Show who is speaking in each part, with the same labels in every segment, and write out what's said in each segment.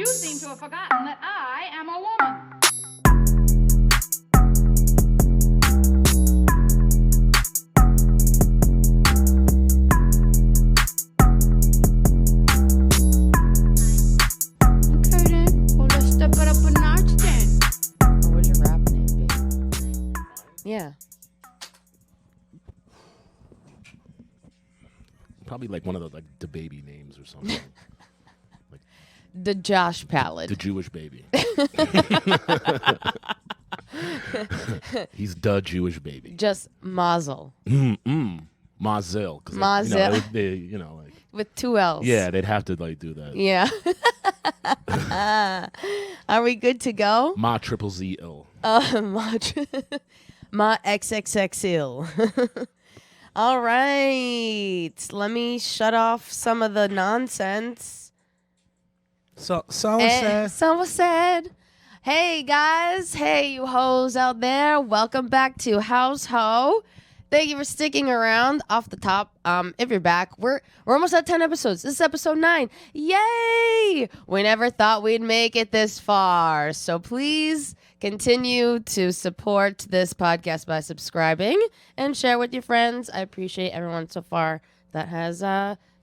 Speaker 1: You seem to have forgotten that I am a woman.
Speaker 2: Okay then. Well, let's step it up a notch then.
Speaker 3: What would your rap name be? Yeah.
Speaker 4: Probably like one of the the baby names or something.
Speaker 3: The Josh Pallet.
Speaker 4: The Jewish baby. He's the Jewish baby.
Speaker 3: Just Mazel.
Speaker 4: Mazel.
Speaker 3: Mazel.
Speaker 4: You know, like,
Speaker 3: With 2 L's.
Speaker 4: yeah, they'd have to like do that.
Speaker 3: Yeah. Are we good to go?
Speaker 4: Ma triple Z ill.
Speaker 3: Ma XXXL. All right. Let me shut off some of the nonsense.
Speaker 4: So
Speaker 3: Someone said, hey guys, hey you hoes out there, welcome back to Haus Haux. Thank you for sticking around. Off the top, if you're back, we're almost at 10 episodes. This is episode 9. Yay! We never thought we'd make it this far. So please continue to support this podcast by subscribing and share with your friends. I appreciate everyone so far that has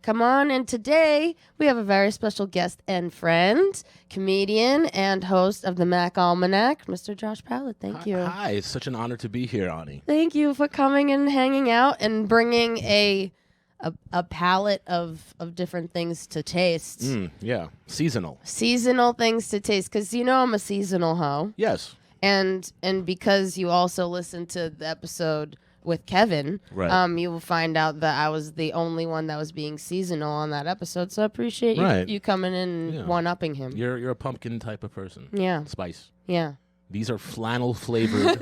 Speaker 3: come on. And today we have a very special guest and friend, comedian and host of the Mac Almanac, Mr. Josh Pallet. Thank you.
Speaker 4: Hi, it's such an honor to be here, Ani.
Speaker 3: Thank you for coming and hanging out and bringing a palette of different things to taste.
Speaker 4: Yeah, seasonal.
Speaker 3: Seasonal things to taste, because you know I'm a seasonal hoe.
Speaker 4: Yes.
Speaker 3: And because you also listened to the episode with Kevin,
Speaker 4: Right.
Speaker 3: You will find out that I was the only one that was being seasonal on that episode. So I appreciate you coming in and one-upping him.
Speaker 4: You're a pumpkin type of person.
Speaker 3: Yeah.
Speaker 4: Spice.
Speaker 3: Yeah.
Speaker 4: These are flannel flavored.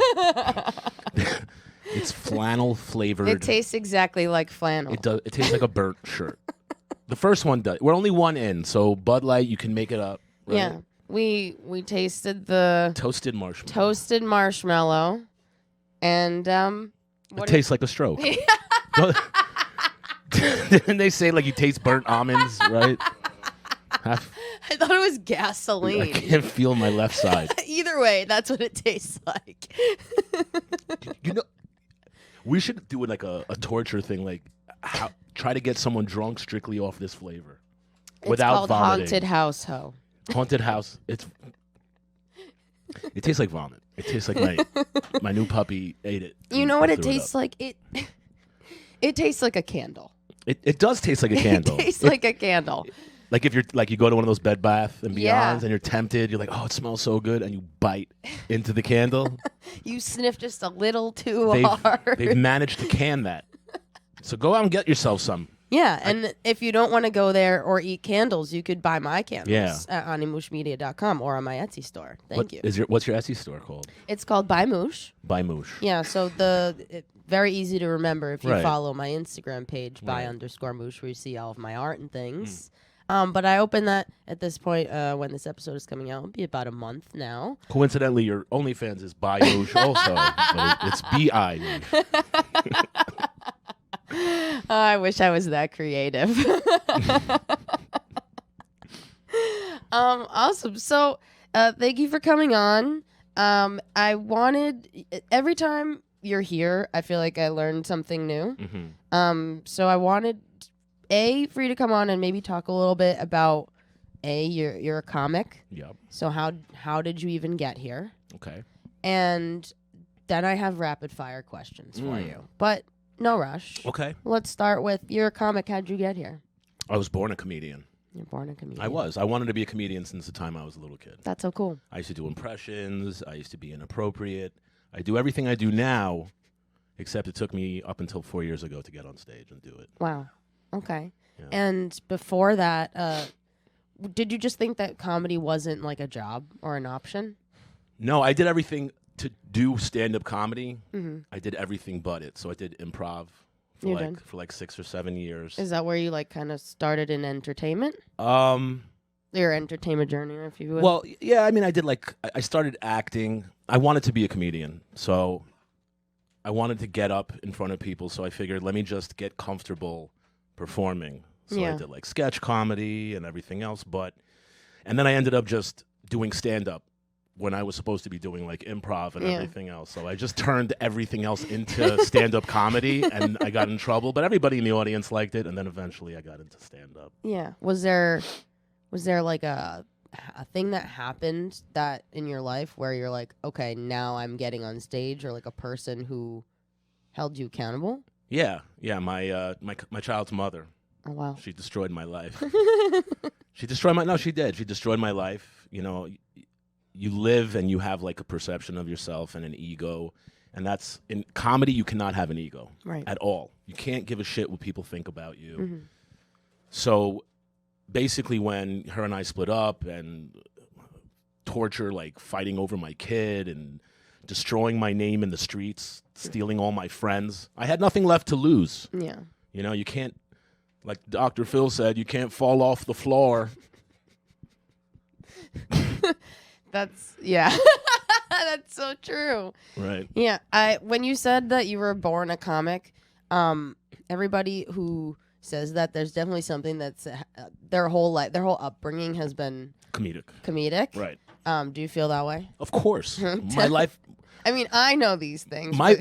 Speaker 4: It's flannel flavored.
Speaker 3: It tastes exactly like flannel.
Speaker 4: It does. It tastes like a burnt shirt. The first one does. We're only one in, so Bud Light, you can make it up. Right?
Speaker 3: Yeah. We tasted the
Speaker 4: Toasted marshmallow.
Speaker 3: toasted marshmallow, and
Speaker 4: It tastes like a stroke. Didn't they say like you taste burnt almonds, right?
Speaker 3: I thought it was gasoline.
Speaker 4: I can't feel my left side.
Speaker 3: Either way, that's what it tastes like.
Speaker 4: You know, we should do it like a torture thing, like try to get someone drunk strictly off this flavor, without
Speaker 3: It's called
Speaker 4: vomiting.
Speaker 3: Haunted Haus Haux.
Speaker 4: Haunted house. It tastes like vomit. It tastes like my new puppy ate it.
Speaker 3: You know what it tastes like? It tastes like a candle.
Speaker 4: It does taste like a candle.
Speaker 3: It tastes like a candle.
Speaker 4: Like if you're like you go to one of those Bed Bath and Beyonds
Speaker 3: Yeah.
Speaker 4: and you're tempted, you're like, oh, it smells so good, and you bite into the candle.
Speaker 3: You sniff just a little too hard.
Speaker 4: They've managed to can that. So go out and get yourself some.
Speaker 3: Yeah, and if you don't want to go there or eat candles, you could buy my candles at animoushmedia.com or on my Etsy store. Thank you.
Speaker 4: What's your Etsy store called?
Speaker 3: It's called By Moosh.
Speaker 4: By Moush.
Speaker 3: Yeah, so very easy to remember if you
Speaker 4: Right.
Speaker 3: follow my Instagram page,
Speaker 4: Right.
Speaker 3: by_moosh, where you see all of my art and things. But I opened that at this point when this episode is coming out. It'll be about a month now.
Speaker 4: Coincidentally, your OnlyFans is By Moush also, but it's B-I Moush.
Speaker 3: I wish I was that creative. Awesome. So, thank you for coming on. I wanted every time you're here, I feel like I learned something new.
Speaker 4: Mm-hmm.
Speaker 3: So I wanted for you to come on and maybe talk a little bit about you're a comic.
Speaker 4: Yep.
Speaker 3: So how did you even get here?
Speaker 4: Okay.
Speaker 3: And then I have rapid fire questions for you, but no rush.
Speaker 4: Okay.
Speaker 3: Let's start with you're a comic. How'd you get here?
Speaker 4: I was born a comedian.
Speaker 3: You're born a comedian.
Speaker 4: I was. I wanted to be a comedian since the time I was a little kid.
Speaker 3: That's so cool.
Speaker 4: I used to do impressions. I used to be inappropriate. I do everything I do now, except it took me up until 4 years ago to get on stage and do it.
Speaker 3: Wow. Okay.
Speaker 4: Yeah.
Speaker 3: And before that, did you just think that comedy wasn't like a job or an option?
Speaker 4: No, I did everything to do stand-up comedy.
Speaker 3: Mm-hmm.
Speaker 4: I did everything but it. So I did improv for like 6 or 7 years.
Speaker 3: Is that where you like kind of started in entertainment?
Speaker 4: Um,
Speaker 3: Your entertainment journey, if you would.
Speaker 4: well, yeah, I mean, I started acting. I wanted to be a comedian, so I wanted to get up in front of people. So I figured, let me just get comfortable performing. So
Speaker 3: Yeah.
Speaker 4: I did like sketch comedy and everything else, but And then I ended up just doing stand-up when I was supposed to be doing like improv and everything else. So I just turned everything else into stand-up comedy, and I got in trouble. But everybody in the audience liked it, and then eventually I got into stand-up.
Speaker 3: Yeah. Was there like a thing that happened that in your life where you're like, okay, now I'm getting on stage, or like a person who held you accountable?
Speaker 4: Yeah. My child's mother.
Speaker 3: Oh wow.
Speaker 4: She destroyed my life. She destroyed my life. You know, you live and you have like a perception of yourself and an ego, and that's in comedy. You cannot have an ego at all. You can't give a shit what people think about you.
Speaker 3: Mm-hmm.
Speaker 4: So basically, when her and I split up and torture, like fighting over my kid and destroying my name in the streets, stealing all my friends, I had nothing left to lose.
Speaker 3: Yeah.
Speaker 4: You know, you can't, like Dr. Phil said, you can't fall off the floor.
Speaker 3: That's that's so true.
Speaker 4: Right.
Speaker 3: Yeah. When you said that you were born a comic, everybody who says that, there's definitely something that's their whole upbringing has been comedic.
Speaker 4: Right.
Speaker 3: Do you feel that way?
Speaker 4: Of course. My life.
Speaker 3: I mean, I know these things.
Speaker 4: My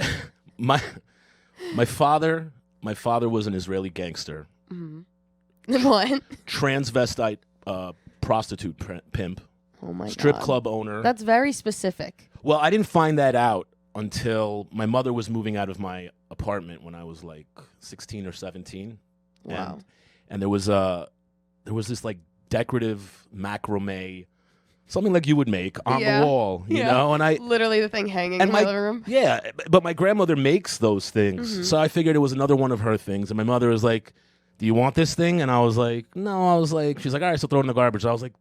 Speaker 4: father was an Israeli gangster.
Speaker 3: Mm-hmm. What?
Speaker 4: Transvestite prostitute pimp.
Speaker 3: Oh my
Speaker 4: Strip
Speaker 3: God.
Speaker 4: club owner.
Speaker 3: That's very specific.
Speaker 4: Well, I didn't find that out until my mother was moving out of my apartment when I was like 16 or 17.
Speaker 3: Wow.
Speaker 4: And there was this like decorative macrame, something like you would make on the wall, you know? And I
Speaker 3: literally the thing hanging in my living room.
Speaker 4: Yeah, but my grandmother makes those things.
Speaker 3: Mm-hmm.
Speaker 4: So I figured it was another one of her things. And my mother was like, "Do you want this thing?" And I was like, "No." I was like, she's like, "All right, so throw it in the garbage." I was like,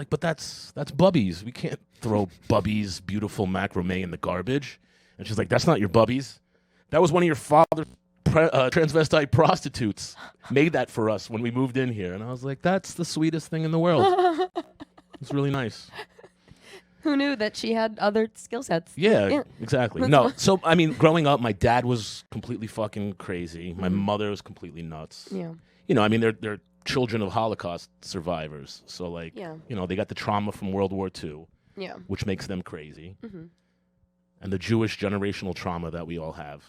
Speaker 4: but that's Bubby's. We can't throw Bubby's beautiful macrame in the garbage. And she's like, "That's not your Bubby's. That was one of your father's transvestite prostitutes made that for us when we moved in here." And I was like, "That's the sweetest thing in the world." It's really nice.
Speaker 3: Who knew that she had other skill sets?
Speaker 4: Yeah. Exactly. No, so I mean, growing up, my dad was completely fucking crazy. My mother was completely nuts.
Speaker 3: Yeah.
Speaker 4: You know, I mean, they're children of Holocaust survivors. So, like, you know, they got the trauma from World War II, which makes them crazy, and the Jewish generational trauma that we all have.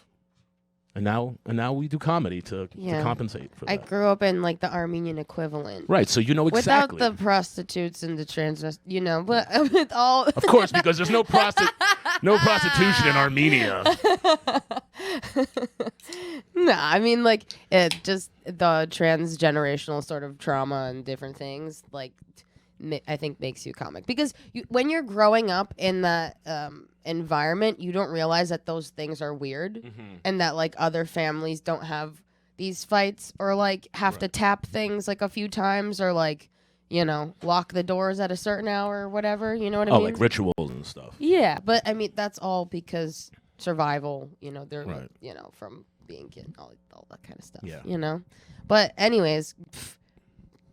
Speaker 4: And now we do comedy to compensate for that.
Speaker 3: I grew up in like the Armenian equivalent.
Speaker 4: Right, so you know exactly.
Speaker 3: Without the prostitutes and the transvest, you know, but with all.
Speaker 4: Of course, because there's no prostitution in Armenia.
Speaker 3: No, I mean, like, it just the transgenerational sort of trauma and different things, like, I think makes you a comic. Because when you're growing up in that environment, you don't realize that those things are weird and that, like, other families don't have these fights or, like, have to tap things, like, a few times or, like, you know, lock the doors at a certain hour or whatever. You know what I mean?
Speaker 4: Oh, like rituals and stuff.
Speaker 3: Yeah, but, I mean, that's all because survival, you know, they're,
Speaker 4: right.
Speaker 3: you know, from being kid, all that kind of stuff,
Speaker 4: yeah.
Speaker 3: you know? But anyways,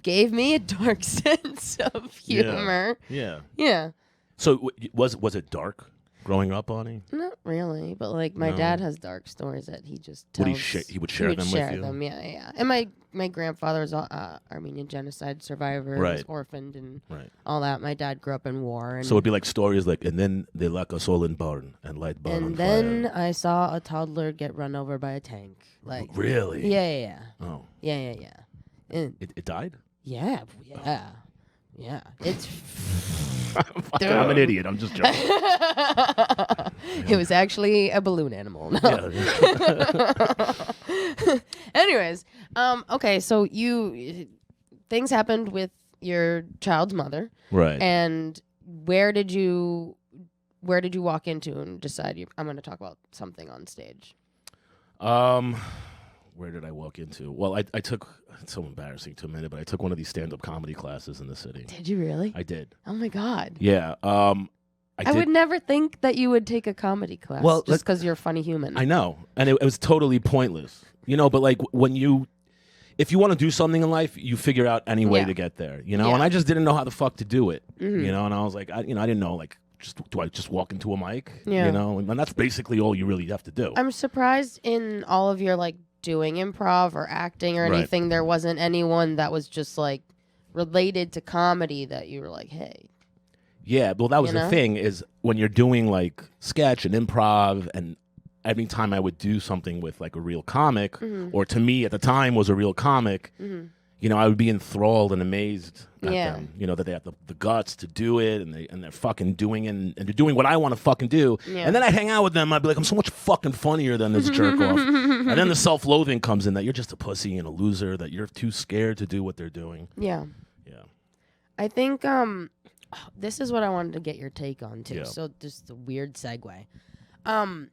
Speaker 3: gave me a dark sense of humor. Yeah.
Speaker 4: So was it dark growing up, Ani?
Speaker 3: Not really, but like my dad has dark stories that he just tells.
Speaker 4: He would share them with you?
Speaker 3: Yeah. And my grandfather was Armenian genocide survivor. He was orphaned and all that. My dad grew up in war. And
Speaker 4: so it'd be like stories like, and then they lock us all in barn and light barn on fire.
Speaker 3: And then I saw a toddler get run over by a tank. Like
Speaker 4: really?
Speaker 3: Yeah.
Speaker 4: Oh.
Speaker 3: Yeah. And
Speaker 4: it died?
Speaker 3: Yeah. It's.
Speaker 4: I'm an idiot. I'm just joking.
Speaker 3: It was actually a balloon animal. No. Anyways, okay, so things happened with your child's mother,
Speaker 4: right?
Speaker 3: And where did you walk into and decide I'm going to talk about something on stage?
Speaker 4: Where did I walk into? Well, I took, it's so embarrassing to admit it, but I took one of these stand-up comedy classes in the city.
Speaker 3: Did you really?
Speaker 4: I did.
Speaker 3: Oh my God.
Speaker 4: Yeah.
Speaker 3: I would never think that you would take a comedy class just because you're a funny human.
Speaker 4: I know. And it was totally pointless. You know, but like if you want to do something in life, you figure out any way to get there, you know?
Speaker 3: Yeah.
Speaker 4: And I just didn't know how the fuck to do it, you know? And I was like, I didn't know, like, do I just walk into a mic?
Speaker 3: Yeah.
Speaker 4: You know? And that's basically all you really have to do.
Speaker 3: I'm surprised in all of your, like, doing improv or acting or anything, there wasn't anyone that was just, like, related to comedy that you were like, hey.
Speaker 4: Yeah, well, that was
Speaker 3: You know?
Speaker 4: the thing is when you're doing like sketch and improv, and every time I would do something with like a real comic, or to me at the time was a real comic, you know, I would be enthralled and amazed at
Speaker 3: Yeah.
Speaker 4: them. You know, that they have the guts to do it, and they're fucking doing it, and they're doing what I want to fucking do.
Speaker 3: Yeah.
Speaker 4: And then I'd hang out with them. I'd be like, I'm so much fucking funnier than this jerk off. And then the self-loathing comes in that you're just a pussy and a loser, that you're too scared to do what they're doing.
Speaker 3: Yeah.
Speaker 4: Yeah.
Speaker 3: I think this is what I wanted to get your take on too.
Speaker 4: Yeah.
Speaker 3: So just a weird segue. I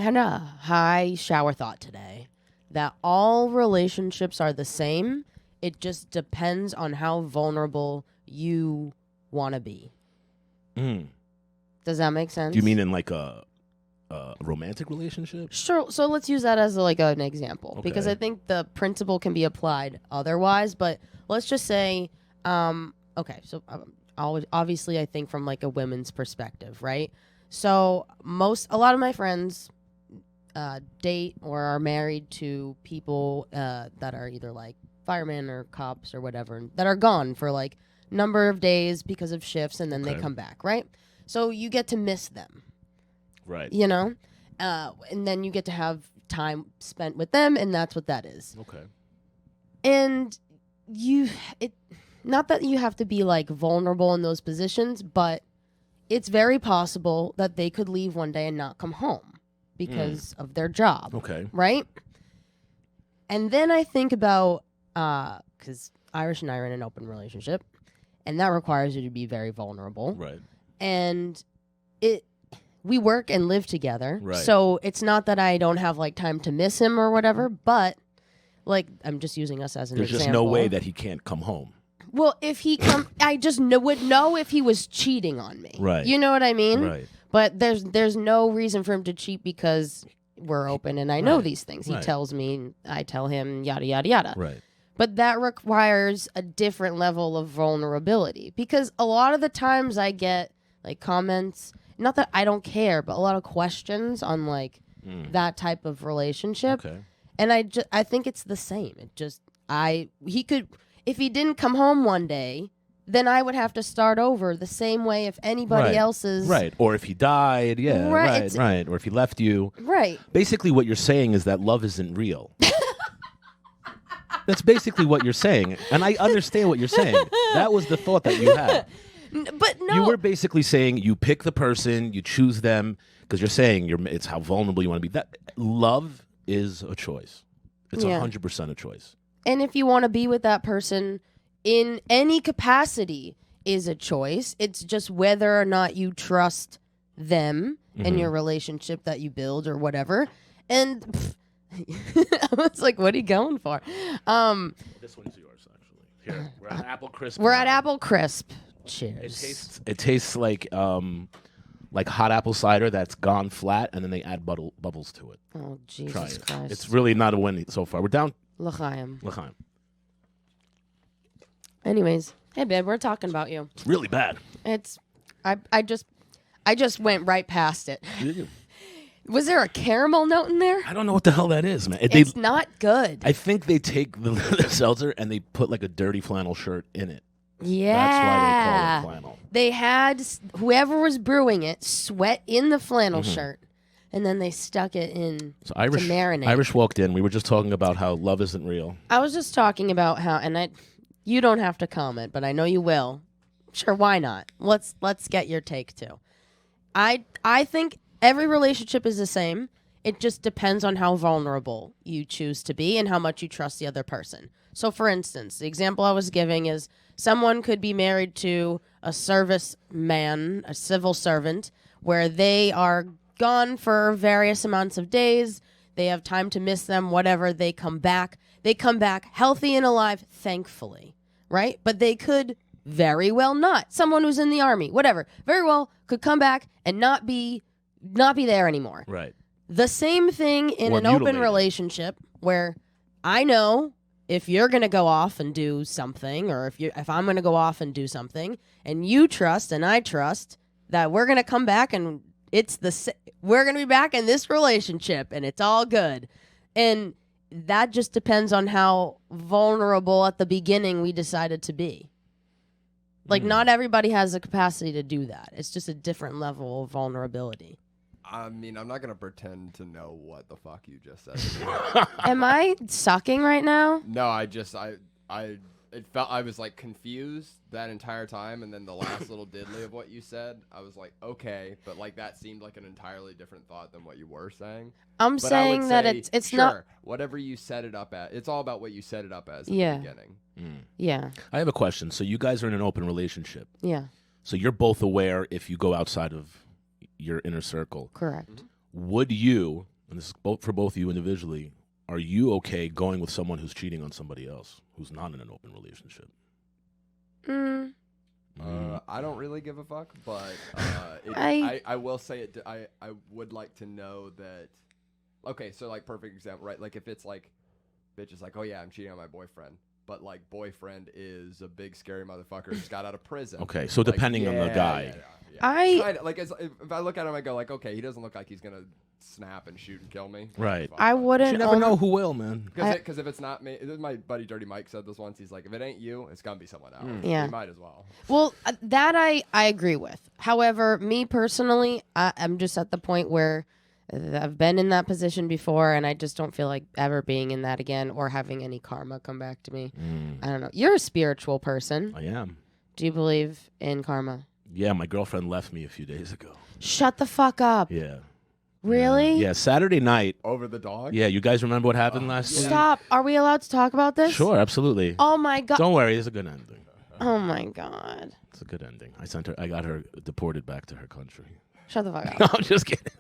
Speaker 3: had a high shower thought today that all relationships are the same. It just depends on how vulnerable you want to be. Does that make sense?
Speaker 4: Do you mean in like a romantic relationship?
Speaker 3: Sure. So let's use that as like an example because
Speaker 4: Okay.
Speaker 3: I think the principle can be applied otherwise. But let's just say, okay. So obviously, I think from like a women's perspective, right? So a lot of my friends date or are married to people that are either like firemen or cops or whatever that are gone for like number of days because of shifts, and then they
Speaker 4: Okay.
Speaker 3: come back, right? So you get to miss them.
Speaker 4: Right.
Speaker 3: You know, and then you get to have time spent with them, and that's what that is.
Speaker 4: Okay.
Speaker 3: And not that you have to be like vulnerable in those positions, but it's very possible that they could leave one day and not come home because of their job,
Speaker 4: Okay.
Speaker 3: right? And then I think about because Irish and I are in an open relationship, and that requires you to be very vulnerable,
Speaker 4: Right.
Speaker 3: and we work and live together.
Speaker 4: Right.
Speaker 3: So it's not that I don't have like time to miss him or whatever, but like I'm just using us as an
Speaker 4: There's
Speaker 3: example.
Speaker 4: just no way that he can't come home.
Speaker 3: Well, if he I just would know if he was cheating on me.
Speaker 4: Right.
Speaker 3: You know what I mean?
Speaker 4: Right.
Speaker 3: But there's no reason for him to cheat because we're open and I know
Speaker 4: Right.
Speaker 3: these things. He
Speaker 4: Right.
Speaker 3: tells me, I tell him, yada yada yada.
Speaker 4: Right.
Speaker 3: But that requires a different level of vulnerability because a lot of the times I get like comments, not that I don't care, but a lot of questions on like that type of relationship.
Speaker 4: Okay.
Speaker 3: And I think it's the same. It just he could, if he didn't come home one day, then I would have to start over the same way if anybody
Speaker 4: Right.
Speaker 3: else's
Speaker 4: Right. Or if he died, yeah.
Speaker 3: Right,
Speaker 4: Right.
Speaker 3: it's-
Speaker 4: Right. Or if he left you.
Speaker 3: Right.
Speaker 4: Basically, what you're saying is that love isn't real. That's basically what you're saying. And I understand what you're saying. That was the thought that you had.
Speaker 3: But no,
Speaker 4: You were basically saying you pick the person, you choose them, because you're saying it's how vulnerable you want to be. That love is a choice. It's
Speaker 3: Yeah.
Speaker 4: 100% a choice.
Speaker 3: and if you want to be with that person in any capacity is a choice. It's just whether or not you trust them and your relationship that you build or whatever. And I was like, what are you going for?
Speaker 4: This one's yours, actually. Here, we're at Apple Crisp.
Speaker 3: We're at
Speaker 4: now.
Speaker 3: Apple Crisp. Cheers.
Speaker 4: It tastes like hot apple cider that's gone flat, and then they add bubbles to it.
Speaker 3: Oh, Jesus
Speaker 4: Try it.
Speaker 3: Christ.
Speaker 4: It's really not a win so far. We're down.
Speaker 3: L'chaim.
Speaker 4: L'chaim.
Speaker 3: Anyways, hey babe, we're talking about you.
Speaker 4: It's really bad.
Speaker 3: It's I just went right past it. Was there a caramel note in there?
Speaker 4: I don't know what the hell that is, man.
Speaker 3: It's not good.
Speaker 4: I think they take the seltzer and they put like a dirty flannel shirt in it.
Speaker 3: Yeah.
Speaker 4: That's why they call it flannel.
Speaker 3: They had whoever was brewing it sweat in the flannel shirt, and then they stuck it in
Speaker 4: So
Speaker 3: to
Speaker 4: Irish
Speaker 3: marinate.
Speaker 4: Irish walked in. We were just talking about how love isn't real.
Speaker 3: I was just talking about how, and you don't have to comment, but I know you will. Sure, why not? Let's get your take too. I think every relationship is the same. It just depends on how vulnerable you choose to be and how much you trust the other person. So, for instance, the example I was giving is someone could be married to a service man, a civil servant, where they are gone for various amounts of days. They have time to miss them, whatever. They come back. They come back healthy and alive, thankfully, right? But they could very well not. Someone who's in the army, whatever, very well could come back and not be there anymore.
Speaker 4: Right.
Speaker 3: The same thing in
Speaker 4: Or
Speaker 3: an open
Speaker 4: mutilated.
Speaker 3: relationship where I know if you're going to go off and do something, or if I'm going to go off and do something, and you trust and I trust that we're going to come back and we're going to be back in this relationship and it's all good. And that just depends on how vulnerable at the beginning we decided to be. Like, not everybody has the capacity to do that. It's just a different level of vulnerability.
Speaker 5: I mean, I'm not gonna pretend to know what the fuck you just said.
Speaker 3: Am I sucking right now?
Speaker 5: No, it felt I was like confused that entire time, and then the last little diddly of what you said, I was like, okay, but like that seemed like an entirely different thought than what you were saying.
Speaker 3: I'm
Speaker 5: But
Speaker 3: saying that
Speaker 5: say,
Speaker 3: it's
Speaker 5: sure,
Speaker 3: not.
Speaker 5: whatever you set it up at. It's all about what you set it up as at
Speaker 3: Yeah.
Speaker 5: the beginning.
Speaker 3: Yeah.
Speaker 4: I have a question. So you guys are in an open relationship.
Speaker 3: Yeah.
Speaker 4: So you're both aware if you go outside of your inner circle.
Speaker 3: Correct.
Speaker 4: Would you, and this is for both of you individually, are you okay going with someone who's cheating on somebody else who's not in an open relationship?
Speaker 5: I don't really give a fuck, but I will say it. I would like to know that. Okay, so like perfect example, right? Like if it's like, bitch is like, oh yeah, I'm cheating on my boyfriend, but like boyfriend is a big scary motherfucker who just got out of prison.
Speaker 4: Okay, so
Speaker 5: Like,
Speaker 4: depending on the guy.
Speaker 5: Kinda, like if I look at him, I go like, okay, he doesn't look like he's gonna snap and shoot and kill me.
Speaker 4: Right.
Speaker 5: Fuck.
Speaker 3: I wouldn't.
Speaker 4: You never know who will, man.
Speaker 5: Because if it's not me, my buddy Dirty Mike said this once. He's like, if it ain't you, it's gonna be someone else.
Speaker 3: Yeah.
Speaker 5: You might as well.
Speaker 3: Well, that I agree with. However, me personally, I'm just at the point where I've been in that position before, and I just don't feel like ever being in that again or having any karma come back to me. I don't know. You're a spiritual person.
Speaker 4: I am.
Speaker 3: Do you believe in karma?
Speaker 4: Yeah, my girlfriend left me a few days ago.
Speaker 3: Shut the fuck up.
Speaker 4: Yeah.
Speaker 3: Really?
Speaker 4: Yeah, Saturday night.
Speaker 5: Over the dog?
Speaker 4: Yeah, you guys remember what happened last week?
Speaker 3: Stop. Are we allowed to talk about this?
Speaker 4: Sure, absolutely.
Speaker 3: Oh my god.
Speaker 4: Don't worry, it's a good ending.
Speaker 3: Oh my god.
Speaker 4: It's a good ending. I got her deported back to her country.
Speaker 3: Shut the fuck up.
Speaker 4: No, I'm just kidding.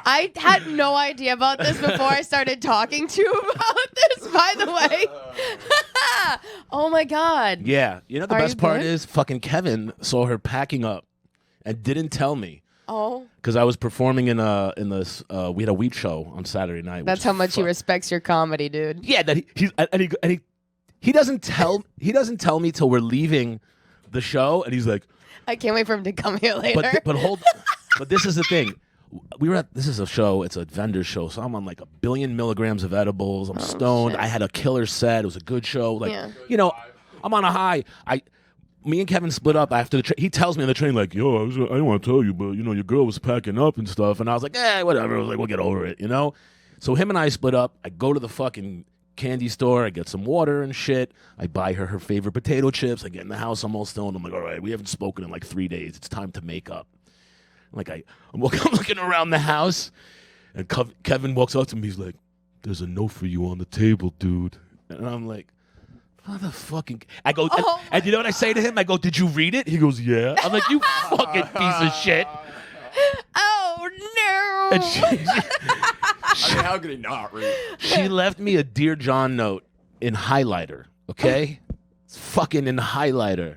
Speaker 3: I had no idea about this before I started talking to you about this, by the way. Oh my god.
Speaker 4: Yeah. You know the
Speaker 3: Are
Speaker 4: best
Speaker 3: you
Speaker 4: part
Speaker 3: good?
Speaker 4: is fucking Kevin saw her packing up and didn't tell me.
Speaker 3: Oh.
Speaker 4: Because I was performing in this we had a weed show on Saturday night.
Speaker 3: That's how much he respects your comedy, dude.
Speaker 4: Yeah, that he doesn't tell me till we're leaving the show, and he's like,
Speaker 3: I can't wait for him to come here later.
Speaker 4: but this is the thing. This is a show, it's a vendor show, so I'm on like 1 billion milligrams of edibles. I'm stoned.
Speaker 3: shit.
Speaker 4: I had a killer set. It was a good show. Like,
Speaker 3: Yeah.
Speaker 4: you know, I'm on a high. Me and Kevin split up after the train. He tells me on the train, like, yo, I didn't want to tell you, but, you know, your girl was packing up and stuff. And I was like, whatever. I was like, we'll get over it, you know? So him and I split up. I go to the fucking candy store. I get some water and shit. I buy her favorite potato chips. I get in the house. I'm all stoned. I'm like, all right, we haven't spoken in like 3 days. It's time to make up. Like, I'm looking around the house, and Kevin walks up to me. He's like, there's a note for you on the table, dude. And I'm like, motherfucking. I go, and you know what I say to him? I go, did you read it? He goes, yeah. I'm like, you fucking piece of shit.
Speaker 3: Oh no.
Speaker 4: And
Speaker 5: I mean, how could he not read?
Speaker 4: she left me a Dear John note in highlighter, okay? It's fucking in highlighter.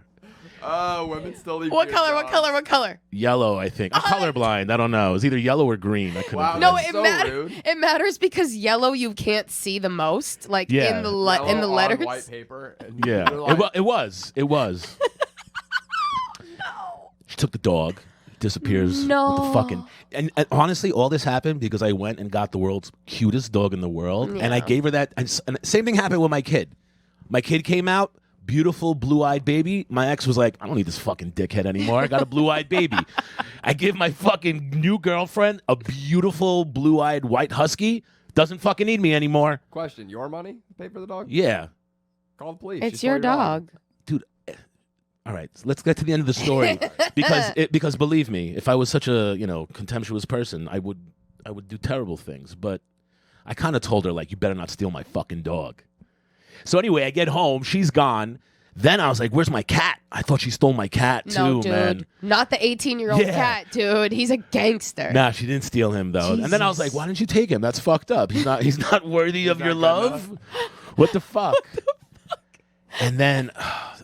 Speaker 5: Women still leave.
Speaker 3: What color? What color? What color?
Speaker 4: Yellow, I think. I'm colorblind. I don't know. It's either yellow or green. I couldn't.
Speaker 5: Wow,
Speaker 3: No,
Speaker 5: that's
Speaker 3: it
Speaker 5: so
Speaker 3: matters.
Speaker 5: rude.
Speaker 3: It matters because yellow you can't see the most, like
Speaker 4: Yeah.
Speaker 3: in the
Speaker 5: Yellow
Speaker 3: in the
Speaker 5: on
Speaker 3: letters.
Speaker 5: white paper. And
Speaker 4: Yeah,
Speaker 5: you're like,
Speaker 4: it was.
Speaker 3: No.
Speaker 4: She took the dog, disappears with the fucking. And honestly, all this happened because I went and got the world's cutest dog in the world, and I
Speaker 3: Yeah.
Speaker 4: gave her that. And same thing happened with my kid. My kid came out, beautiful blue-eyed baby. My ex was like, I don't need this fucking dickhead anymore. I got a blue-eyed baby. I give my fucking new girlfriend a beautiful blue-eyed white husky. Doesn't fucking need me anymore.
Speaker 5: Question: your money to pay for the dog?
Speaker 4: Yeah.
Speaker 5: Call the police.
Speaker 3: It's
Speaker 5: She
Speaker 3: your
Speaker 5: stole
Speaker 3: dog.
Speaker 4: Dude, all right, so let's get to the end of the story because believe me, if I was such a contemptuous person, I would do terrible things. But I kind of told her like, you better not steal my fucking dog. So anyway, I get home, she's gone. Then I was like, where's my cat? I thought she stole my cat too,
Speaker 3: No, dude.
Speaker 4: man.
Speaker 3: Not the 18-year-old
Speaker 4: Yeah.
Speaker 3: cat, dude. He's a gangster.
Speaker 4: Nah, she didn't steal him though. And then I was like, why didn't you take him? That's fucked up. He's not worthy of
Speaker 5: not
Speaker 4: your
Speaker 5: good
Speaker 4: love. What the fuck? And then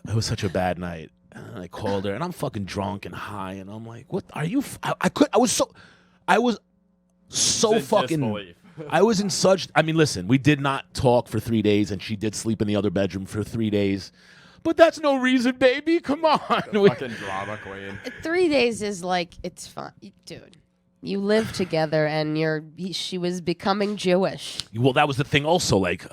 Speaker 4: it was such a bad night. And I called her, and I'm fucking drunk and high, and I'm like, "What are you?" I was so fucking.
Speaker 5: disbelief.
Speaker 4: I was in such. I mean, listen, we did not talk for 3 days, and she did sleep in the other bedroom for 3 days. But that's no reason, baby. Come on.
Speaker 5: Fucking drama queen.
Speaker 3: 3 days is like, it's fun. Dude. You lived together, and she was becoming Jewish.
Speaker 4: Well, that was the thing also, like,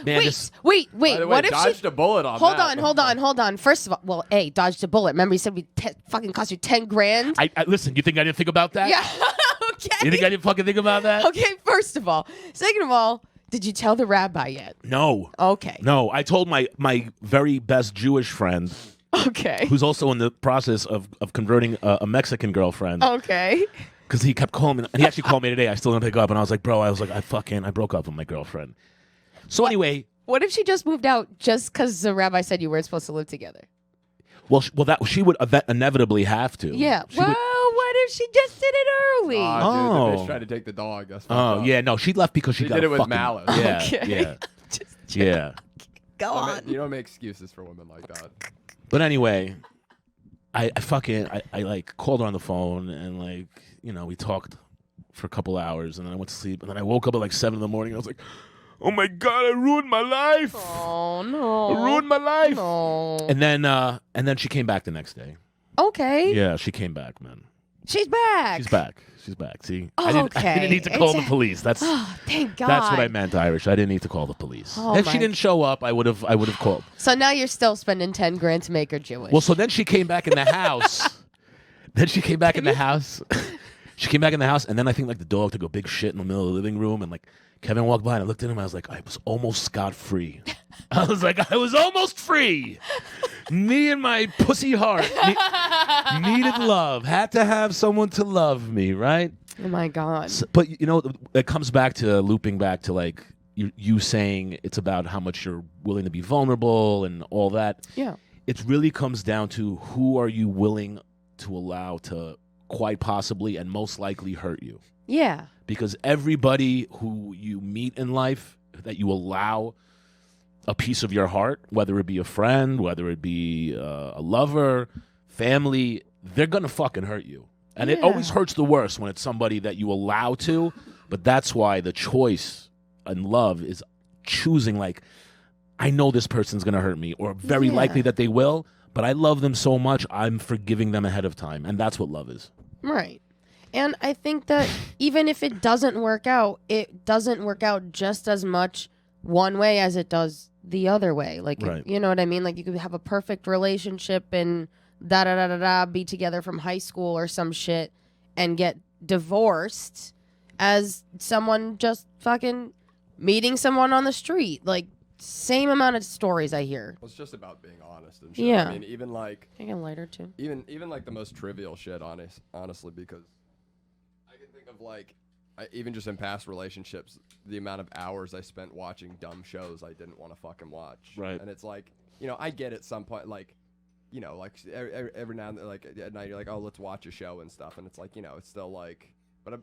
Speaker 4: man,
Speaker 3: Wait.
Speaker 5: By the way,
Speaker 3: What if
Speaker 5: dodged a bullet on
Speaker 3: Hold
Speaker 5: that.
Speaker 3: on. First of all, well, A, dodged a bullet. Remember, you said we fucking cost you 10 grand?
Speaker 4: I listen, you think I didn't think about that?
Speaker 3: Yeah. Okay.
Speaker 4: You think I didn't fucking think about that?
Speaker 3: Okay, first of all. Second of all, did you tell the rabbi yet?
Speaker 4: No.
Speaker 3: Okay.
Speaker 4: No, I told my very best Jewish friend,
Speaker 3: Okay.
Speaker 4: who's also in the process of converting a Mexican girlfriend.
Speaker 3: Okay.
Speaker 4: Because he kept calling me. And he actually called me today. I still didn't pick up. And I was like, bro, I broke up with my girlfriend. So anyway.
Speaker 3: What if she just moved out just because the rabbi said you weren't supposed to live together?
Speaker 4: Well, she would inevitably have to.
Speaker 3: Yeah.
Speaker 4: She
Speaker 3: Well,
Speaker 4: would-
Speaker 3: what if she just did it early?
Speaker 5: Dude, the
Speaker 4: Oh.
Speaker 5: bitch tried to take the dog. That's fucked
Speaker 4: Oh,
Speaker 5: up.
Speaker 4: yeah. No, she left because she
Speaker 5: She
Speaker 4: got
Speaker 5: did
Speaker 4: a
Speaker 5: it with
Speaker 4: fucking,
Speaker 5: malice.
Speaker 4: Yeah.
Speaker 3: Okay.
Speaker 4: Yeah.
Speaker 3: Just
Speaker 4: Yeah.
Speaker 3: go
Speaker 5: So,
Speaker 3: on.
Speaker 5: you don't make excuses for women like that.
Speaker 4: But anyway, I like called her on the phone and like, we talked for a couple hours and then I went to sleep and then I woke up at like 7 a.m. and I was like, oh my God, I ruined my life.
Speaker 3: Oh, no.
Speaker 4: I ruined my life.
Speaker 3: No.
Speaker 4: And then she came back the next day.
Speaker 3: Okay.
Speaker 4: Yeah, she came back, man.
Speaker 3: She's back.
Speaker 4: She's back. She's back. See,
Speaker 3: Oh,
Speaker 4: I didn't
Speaker 3: okay.
Speaker 4: need to call the
Speaker 3: It's-
Speaker 4: police. That's
Speaker 3: Oh, thank God.
Speaker 4: that's what I meant, Irish. I didn't need to call the police.
Speaker 3: Oh,
Speaker 4: If she
Speaker 3: my-
Speaker 4: didn't show up, I would have called.
Speaker 3: So now you're still spending 10 grand to make her Jewish.
Speaker 4: Well, so then she came back in the house. She came back in the house, and then I think like the dog took a big shit in the middle of the living room, and like Kevin walked by, and I looked at him, and I was like, I was almost scot-free. I was almost free. Me and my pussy heart needed love. Had to have someone to love me, right?
Speaker 3: Oh my God.
Speaker 4: But it comes back to looping back to like you saying it's about how much you're willing to be vulnerable and all that.
Speaker 3: Yeah.
Speaker 4: It really comes down to who are you willing to allow to quite possibly and most likely hurt you.
Speaker 3: Yeah.
Speaker 4: Because everybody who you meet in life that you allow a piece of your heart, whether it be a friend, whether it be a lover, family, they're going to fucking hurt you. And it
Speaker 3: Yeah.
Speaker 4: always hurts the worst when it's somebody that you allow to. But that's why the choice in love is choosing, like, I know this person's going to hurt me, or very
Speaker 3: Yeah.
Speaker 4: likely that they will, but I love them so much, I'm forgiving them ahead of time. And that's what love is.
Speaker 3: Right. And I think that even if it doesn't work out, it doesn't work out just as much one way as it does the other way. Like,
Speaker 4: Right.
Speaker 3: you know what I mean? Like, you could have a perfect relationship and be together from high school or some shit and get divorced as someone just fucking meeting someone on the street. Like, same amount of stories I hear.
Speaker 5: Well, it's just about being honest and shit.
Speaker 3: Yeah.
Speaker 5: I mean, even like
Speaker 3: Can I get a lighter too?
Speaker 5: even like the most trivial shit, honestly, because I can think of like even just in past relationships, the amount of hours I spent watching dumb shows I didn't want to fucking watch.
Speaker 4: Right.
Speaker 5: And it's like, I get at some point, like, like every now and then, like at night, you're like, oh, let's watch a show and stuff, and it's like, it's still like.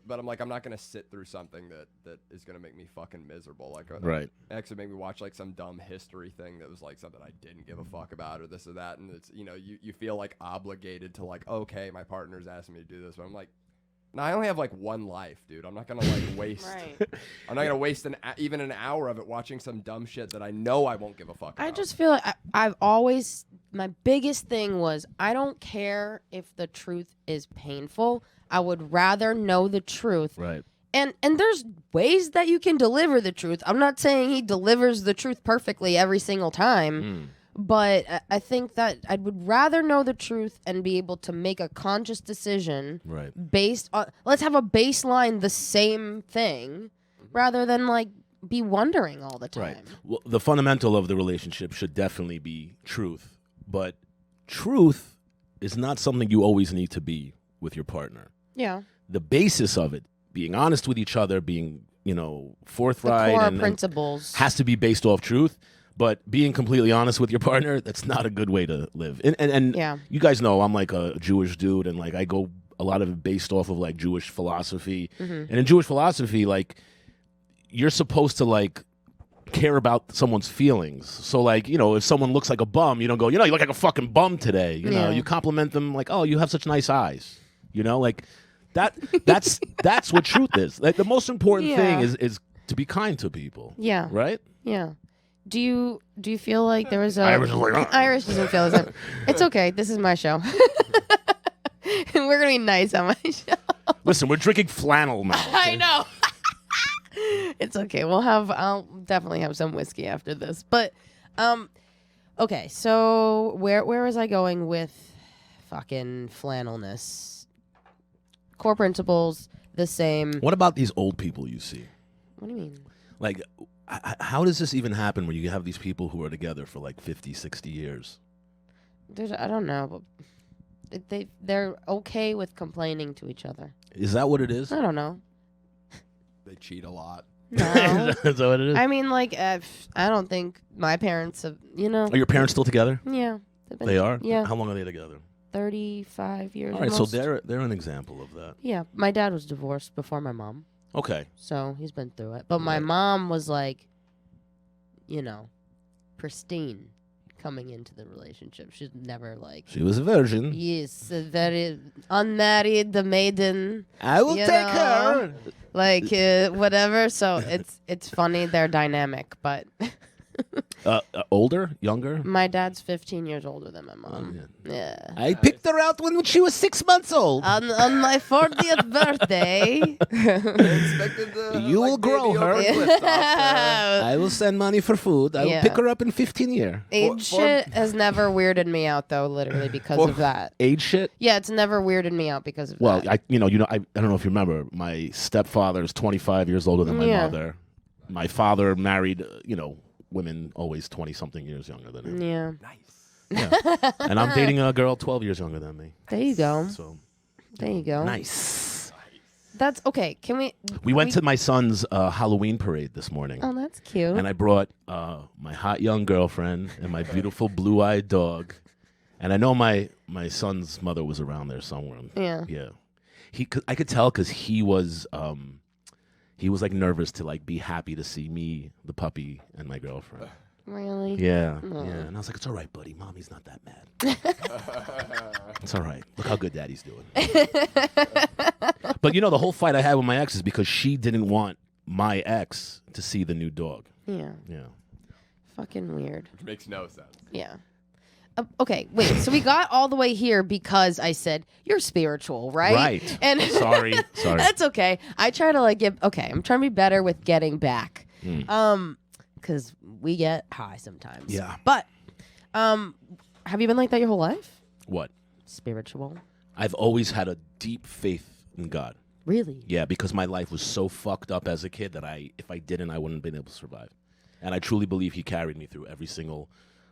Speaker 5: But I'm like, I'm not gonna sit through something that is gonna make me fucking miserable. Like,
Speaker 4: Right.
Speaker 5: it actually made me watch like some dumb history thing that was like something I didn't give a fuck about or this or that, and it's you feel like obligated to like, okay, my partner's asking me to do this, but I'm like, no, I only have like one life, dude. I'm not gonna like waste.
Speaker 3: Right.
Speaker 5: I'm not gonna waste even an hour of it watching some dumb shit that I know I won't give a fuck about.
Speaker 3: I just feel like I've always, my biggest thing was, I don't care if the truth is painful. I would rather know the truth.
Speaker 4: Right.
Speaker 3: And there's ways that you can deliver the truth. I'm not saying he delivers the truth perfectly every single time, but I think that I would rather know the truth and be able to make a conscious decision
Speaker 4: Right.
Speaker 3: based on, let's have a baseline, the same thing, rather than like be wondering all the time.
Speaker 4: Right. Well, the fundamental of the relationship should definitely be truth, but truth is not something you always need to be with your partner.
Speaker 3: Yeah.
Speaker 4: The basis of it, being honest with each other, being,
Speaker 3: The
Speaker 4: forthright
Speaker 3: core
Speaker 4: and
Speaker 3: principles.
Speaker 4: has to be based off truth. But being completely honest with your partner, that's not a good way to live. And
Speaker 3: Yeah.
Speaker 4: you guys know I'm like a Jewish dude, and like I go a lot of it based off of like Jewish philosophy. And in Jewish philosophy, like you're supposed to like care about someone's feelings. So like, if someone looks like a bum, you don't go, you look like a fucking bum today.
Speaker 3: Yeah.
Speaker 4: You compliment them like, oh, you have such nice eyes. Like that's what truth is. Like the most important thing is to be kind to people.
Speaker 3: Yeah.
Speaker 4: Right?
Speaker 3: Yeah. Do you feel like there was a
Speaker 4: Irish is like,
Speaker 3: Irish doesn't feel the same. It's okay. This is my show. We're gonna be nice on my show.
Speaker 4: Listen, we're drinking flannel now.
Speaker 3: I know. It's okay. I'll definitely have some whiskey after this. But, okay. So where was I going with fucking flannelness? Core principles, the same.
Speaker 4: What about these old people you see?
Speaker 3: What do you mean?
Speaker 4: Like, how does this even happen where you have these people who are together for like 50, 60 years?
Speaker 3: Dude, I don't know. But they're okay with complaining to each other.
Speaker 4: Is that what it is?
Speaker 3: I don't know.
Speaker 5: They cheat a lot.
Speaker 3: No.
Speaker 4: Is that what it is?
Speaker 3: I mean, like, I don't think my parents have,
Speaker 4: Are your parents still together?
Speaker 3: Yeah.
Speaker 4: They are?
Speaker 3: Yeah.
Speaker 4: How long are they together?
Speaker 3: 35 years.
Speaker 4: All right,
Speaker 3: almost.
Speaker 4: so they're an example of that.
Speaker 3: Yeah, my dad was divorced before my mom,
Speaker 4: Okay.
Speaker 3: so he's been through it. But my
Speaker 4: Right.
Speaker 3: mom was like, pristine coming into the relationship. She's never like,
Speaker 4: She was a virgin.
Speaker 3: yes, a very unmarried, the maiden,
Speaker 4: I will
Speaker 3: you
Speaker 4: take
Speaker 3: know.
Speaker 4: her.
Speaker 3: like whatever. So it's funny, they're dynamic. But
Speaker 4: Older? Younger?
Speaker 3: my dad's 15 years older than my mom. Yeah.
Speaker 4: I picked her out when she was 6 months old.
Speaker 3: On my 40th birthday.
Speaker 5: Expected to,
Speaker 4: You will grow
Speaker 5: baby
Speaker 4: her.
Speaker 5: over cliff top,
Speaker 4: I will send money for food. I will
Speaker 3: Yeah.
Speaker 4: pick her up in 15 years.
Speaker 3: Age shit has never weirded me out though, literally because of that.
Speaker 4: Age shit?
Speaker 3: Yeah, it's never weirded me out because of
Speaker 4: Well,
Speaker 3: that.
Speaker 4: I don't know if you remember. My stepfather is 25 years older than my
Speaker 3: Yeah.
Speaker 4: mother. My father married, women always 20-something years younger than him.
Speaker 3: Yeah.
Speaker 4: Yeah. And I'm dating a girl 12 years younger than me.
Speaker 3: There you go.
Speaker 4: So
Speaker 3: There you go.
Speaker 4: nice.
Speaker 3: That's okay. Can we?
Speaker 4: We went to my son's Halloween parade this morning.
Speaker 3: Oh, that's cute.
Speaker 4: And I brought my hot young girlfriend and my beautiful blue-eyed dog. And I know my son's mother was around there somewhere.
Speaker 3: Yeah.
Speaker 4: Yeah. I could tell because he was like nervous to like be happy to see me, the puppy, and my girlfriend.
Speaker 3: Really?
Speaker 4: Yeah.
Speaker 3: Aw.
Speaker 4: Yeah. And I was like, it's all right, buddy. Mommy's not that mad. It's all right. Look how good daddy's doing. But the whole fight I had with my ex is because she didn't want my ex to see the new dog.
Speaker 3: Yeah.
Speaker 4: Yeah.
Speaker 3: Fucking weird.
Speaker 5: Which makes no sense.
Speaker 3: Yeah. Okay, wait. So we got all the way here because I said you're spiritual, right?
Speaker 4: Right.
Speaker 3: And
Speaker 4: Sorry.
Speaker 3: that's okay. I try to I'm trying to be better with getting back. Because we get high sometimes.
Speaker 4: Yeah.
Speaker 3: But have you been like that your whole life?
Speaker 4: What?
Speaker 3: Spiritual.
Speaker 4: I've always had a deep faith in God.
Speaker 3: Really?
Speaker 4: Yeah, because my life was so fucked up as a kid that if I didn't, I wouldn't have been able to survive. And I truly believe He carried me through every single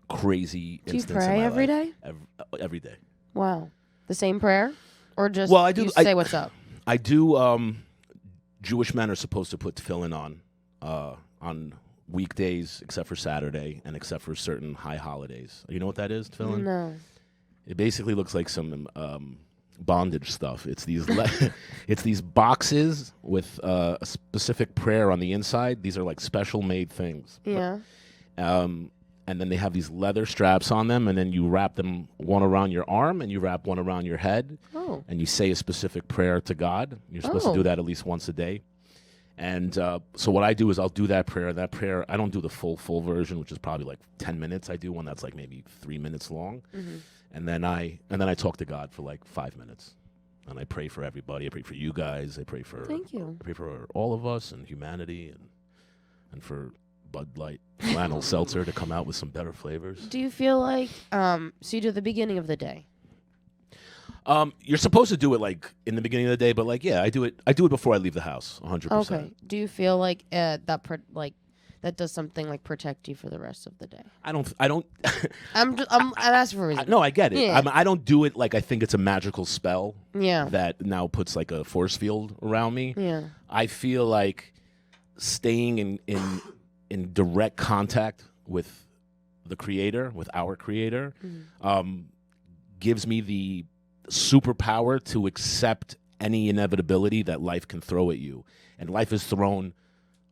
Speaker 4: crazy
Speaker 3: Do you
Speaker 4: instance in
Speaker 3: pray
Speaker 4: my
Speaker 3: every
Speaker 4: life.
Speaker 3: day?
Speaker 4: Every day.
Speaker 3: Wow. The same prayer? Or just
Speaker 4: Well, I do.
Speaker 3: you say what's up?
Speaker 4: I do. Jewish men are supposed to put tefillin on weekdays, except for Saturday and except for certain high holidays. You know what that is, tefillin?
Speaker 3: No.
Speaker 4: It basically looks like some bondage stuff. It's these it's these boxes with a specific prayer on the inside. These are like special made things.
Speaker 3: Yeah.
Speaker 4: And then they have these leather straps on them, and then you wrap them one around your arm, and you wrap one around your head,
Speaker 3: Oh.
Speaker 4: and you say a specific prayer to God. You're supposed to do that at least once a day. And so what I do is I'll do that prayer. That prayer, I don't do the full version, which is probably like 10 minutes. I do one that's like maybe 3 minutes long.
Speaker 3: Mm-hmm.
Speaker 4: And then I talk to God for like 5 minutes. And I pray for everybody. I pray for you guys. I pray for
Speaker 3: Thank you.
Speaker 4: I pray for all of us and humanity and for Bud Light flannel seltzer to come out with some better flavors.
Speaker 3: Do you feel like so you do the beginning of the day?
Speaker 4: You're supposed to do it like in the beginning of the day, but like I do it before I leave the house, 100%.
Speaker 3: Okay. Do you feel like that does something like protect you for the rest of the day?
Speaker 4: I don't
Speaker 3: I'm asking for a reason.
Speaker 4: no, I get it.
Speaker 3: Yeah.
Speaker 4: I don't do it like I think it's a magical spell
Speaker 3: Yeah.
Speaker 4: that now puts like a force field around me.
Speaker 3: Yeah.
Speaker 4: I feel like staying in direct contact with the creator, with our creator, gives me the superpower to accept any inevitability that life can throw at you. And life has thrown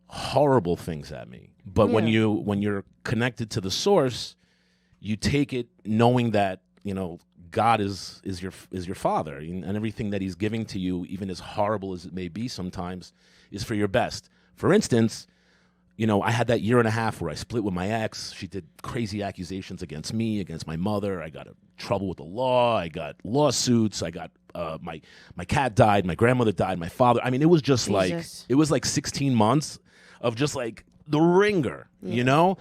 Speaker 4: horrible things at me. But when you're connected to the source, you take it knowing that, God is your father, and everything that He's giving to you, even as horrible as it may be sometimes, is for your best. For instance, I had that year and a half where I split with my ex. She did crazy accusations against me, against my mother. I got in trouble with the law. I got lawsuits. I got my cat died, my grandmother died, my father. I mean, it was just
Speaker 3: Jesus.
Speaker 4: it was like 16 months of just like the ringer, you know.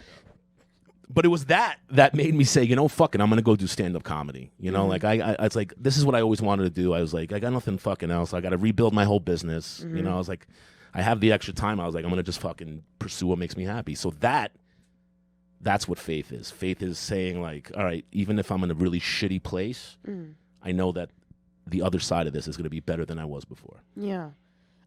Speaker 4: But it was that made me say, fuck it, I'm gonna go do stand-up comedy. Like I it's like, this is what I always wanted to do. I was like, I got nothing fucking else. I got to rebuild my whole business. I was like, I have the extra time. I was like, I'm gonna just fucking pursue what makes me happy. So that's what faith is. Faith is saying like, all right, even if I'm in a really shitty place, I know that the other side of this is gonna be better than I was before.
Speaker 3: Yeah,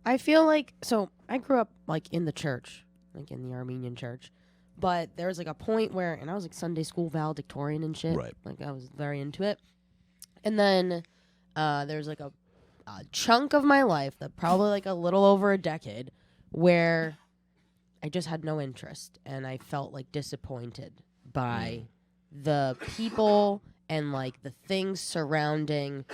Speaker 3: I feel like, so I grew up like in the church, like in the Armenian church. But there was like a point where, and I was like Sunday school valedictorian and shit.
Speaker 4: Right.
Speaker 3: Like I was very into it. And then there's like a chunk of my life that probably like a little over a decade where I just had no interest and I felt like disappointed by the people and like the things surrounding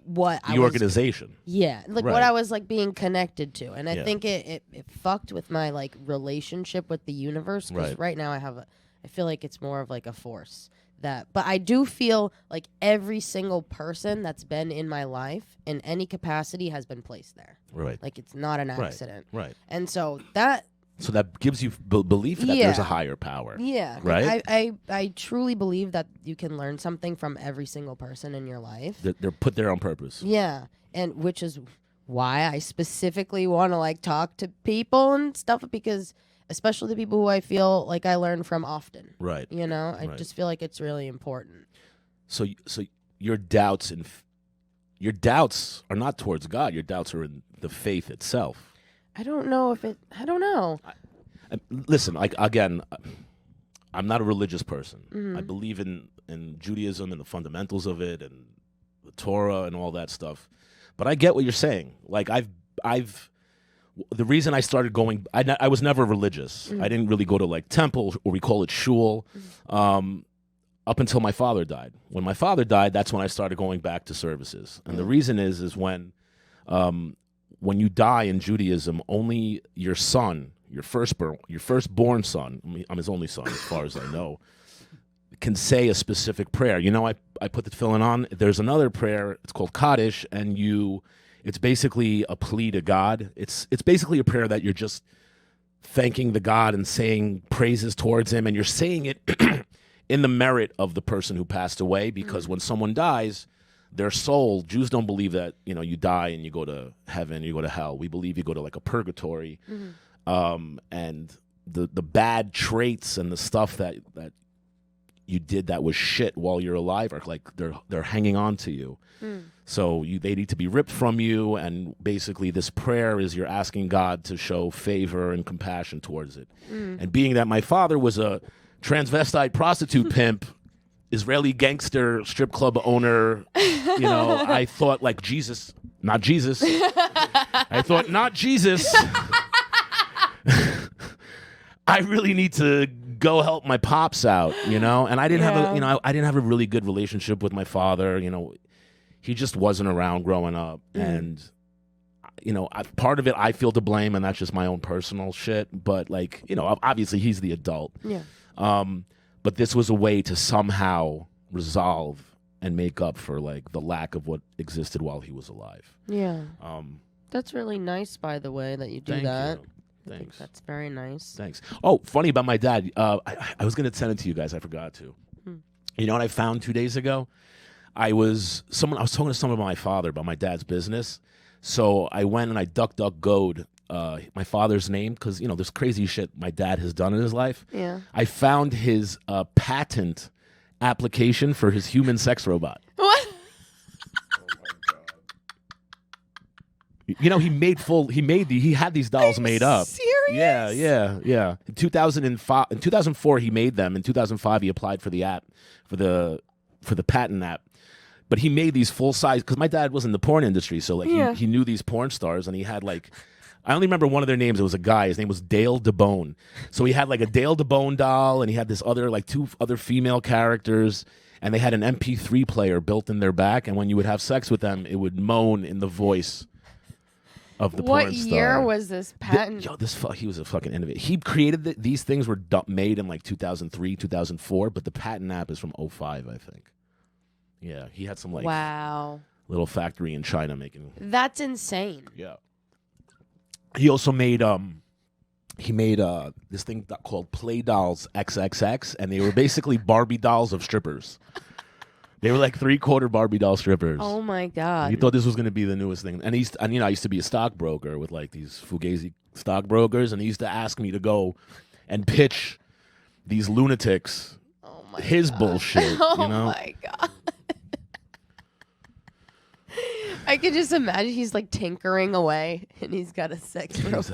Speaker 3: what
Speaker 4: the organization.
Speaker 3: Like what I was like being connected to, and I think it fucked with my like relationship with the universe, because right now I feel like it's more of like a force that, but I do feel like every single person that's been in my life in any capacity has been placed there. Right. Like it's not an accident.
Speaker 4: Right.
Speaker 3: And so that
Speaker 4: gives you belief that there's a higher power.
Speaker 3: Yeah.
Speaker 4: Right?
Speaker 3: I truly believe that you can learn something from every single person in your life.
Speaker 4: They're put there on purpose.
Speaker 3: Yeah. And which is why I specifically want to like talk to people and stuff, because especially the people who I feel like I learn from often.
Speaker 4: Right.
Speaker 3: I just feel like it's really important.
Speaker 4: So your doubts are not towards God. Your doubts are in the faith itself.
Speaker 3: I don't know.
Speaker 4: Listen, like, again, I'm not a religious person. I believe in Judaism and the fundamentals of it and the Torah and all that stuff. But I get what you're saying. Like, the reason I started going, I was never religious. I didn't really go to like temple, or we call it shul, up until my father died. When my father died, that's when I started going back to services. And the reason is when you die in Judaism, only your son, your firstborn son, I'm his only son as far as I know, can say a specific prayer. I put the tefillin on. There's another prayer. It's called Kaddish, and it's basically a plea to God. It's basically a prayer that you're just thanking the God and saying praises towards him, and you're saying it in the merit of the person who passed away, because when someone dies, their soul, Jews don't believe that, you die and you go to heaven, you go to hell. We believe you go to like a purgatory. And the bad traits and the stuff that you did that was shit while you're alive are like they're hanging on to you. So they need to be ripped from you, and basically this prayer is you're asking God to show favor and compassion towards it. And being that my father was a transvestite prostitute pimp, Israeli gangster strip club owner, I thought like Jesus, not Jesus. I thought not Jesus. I really need to go help my pops out, and I didn't have I didn't have a really good relationship with my father. He just wasn't around growing up, and part of it I feel to blame, and that's just my own personal shit. But like, obviously he's the adult. Yeah. But this was a way to somehow resolve and make up for like the lack of what existed while he was alive. Yeah.
Speaker 3: That's really nice, by the way, that you do that.
Speaker 4: Thanks.
Speaker 3: That's very nice.
Speaker 4: Thanks. Oh, funny about my dad. I was going to send it to you guys. I forgot to. You know what I found 2 days ago? I was talking to someone about my father, about my dad's business. So I went and I DuckDuckGo'd my father's name, because there's crazy shit my dad has done in his life. Yeah. I found his patent application for his human sex robot.
Speaker 3: What?
Speaker 4: He had these dolls made up.
Speaker 3: Serious?
Speaker 4: Yeah. In 2004 he made them. In 2005 he applied for the app, for the patent app. But he made these full size, because my dad was in the porn industry, so like he knew these porn stars, and he had like, I only remember one of their names. It was a guy. His name was Dale DeBone. So he had like a Dale DeBone doll, and he had this other, like, two other female characters, and they had an MP3 player built in their back, and when you would have sex with them, it would moan in the voice of the porn star.
Speaker 3: What year was this patent?
Speaker 4: He was a fucking innovator. He created these things were made in like 2003, 2004, but the patent app is from 2005, I think. Yeah, he had some like...
Speaker 3: Wow.
Speaker 4: little factory in China making.
Speaker 3: That's insane.
Speaker 4: Yeah. He also made this thing called Play Dolls XXX, and they were basically Barbie dolls of strippers. They were like 3/4 Barbie doll strippers.
Speaker 3: Oh my God.
Speaker 4: He thought this was going to be the newest thing. And I used to be a stockbroker with like these Fugazi stockbrokers, and he used to ask me to go and pitch these lunatics his bullshit.
Speaker 3: Oh
Speaker 4: you know?
Speaker 3: my God. I could just imagine he's like tinkering away and he's got a sex rope.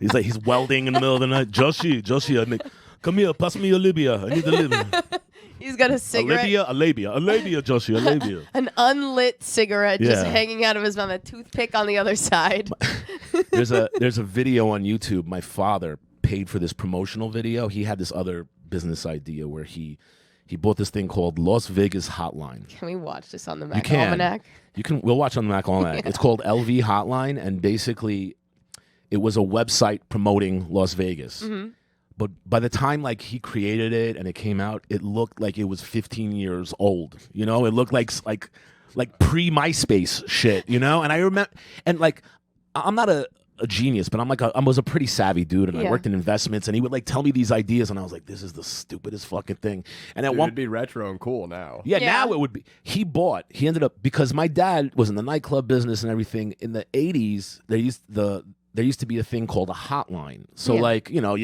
Speaker 4: He's welding in the middle of the night. Joshi, come here, pass me a labia. I need the labia.
Speaker 3: He's got a cigarette.
Speaker 4: A labia, Joshi, a labia.
Speaker 3: An unlit cigarette just hanging out of his mouth, a toothpick on the other side.
Speaker 4: There's a video on YouTube. My father paid for this promotional video. He had this other business idea where he bought this thing called Las Vegas Hotline.
Speaker 3: Can we watch this on the Mac
Speaker 4: You
Speaker 3: Almanac?
Speaker 4: can. We'll watch on the Mac Almanac. It's called LV Hotline, and basically, it was a website promoting Las Vegas.
Speaker 3: Mm-hmm.
Speaker 4: But by the time like he created it and it came out, it looked like it was 15 years old. You know, it looked like pre MySpace shit. You know, and I remember, and like I'm not a genius, but I was a pretty savvy dude, and I worked in investments, and he would like tell me these ideas, and I was like, this is the stupidest fucking thing. And at one,
Speaker 5: it'd be retro and cool now.
Speaker 4: Yeah, now it would be. He ended up, because my dad was in the nightclub business and everything. In the 80s, there used to be a thing called a hotline. So like, you know,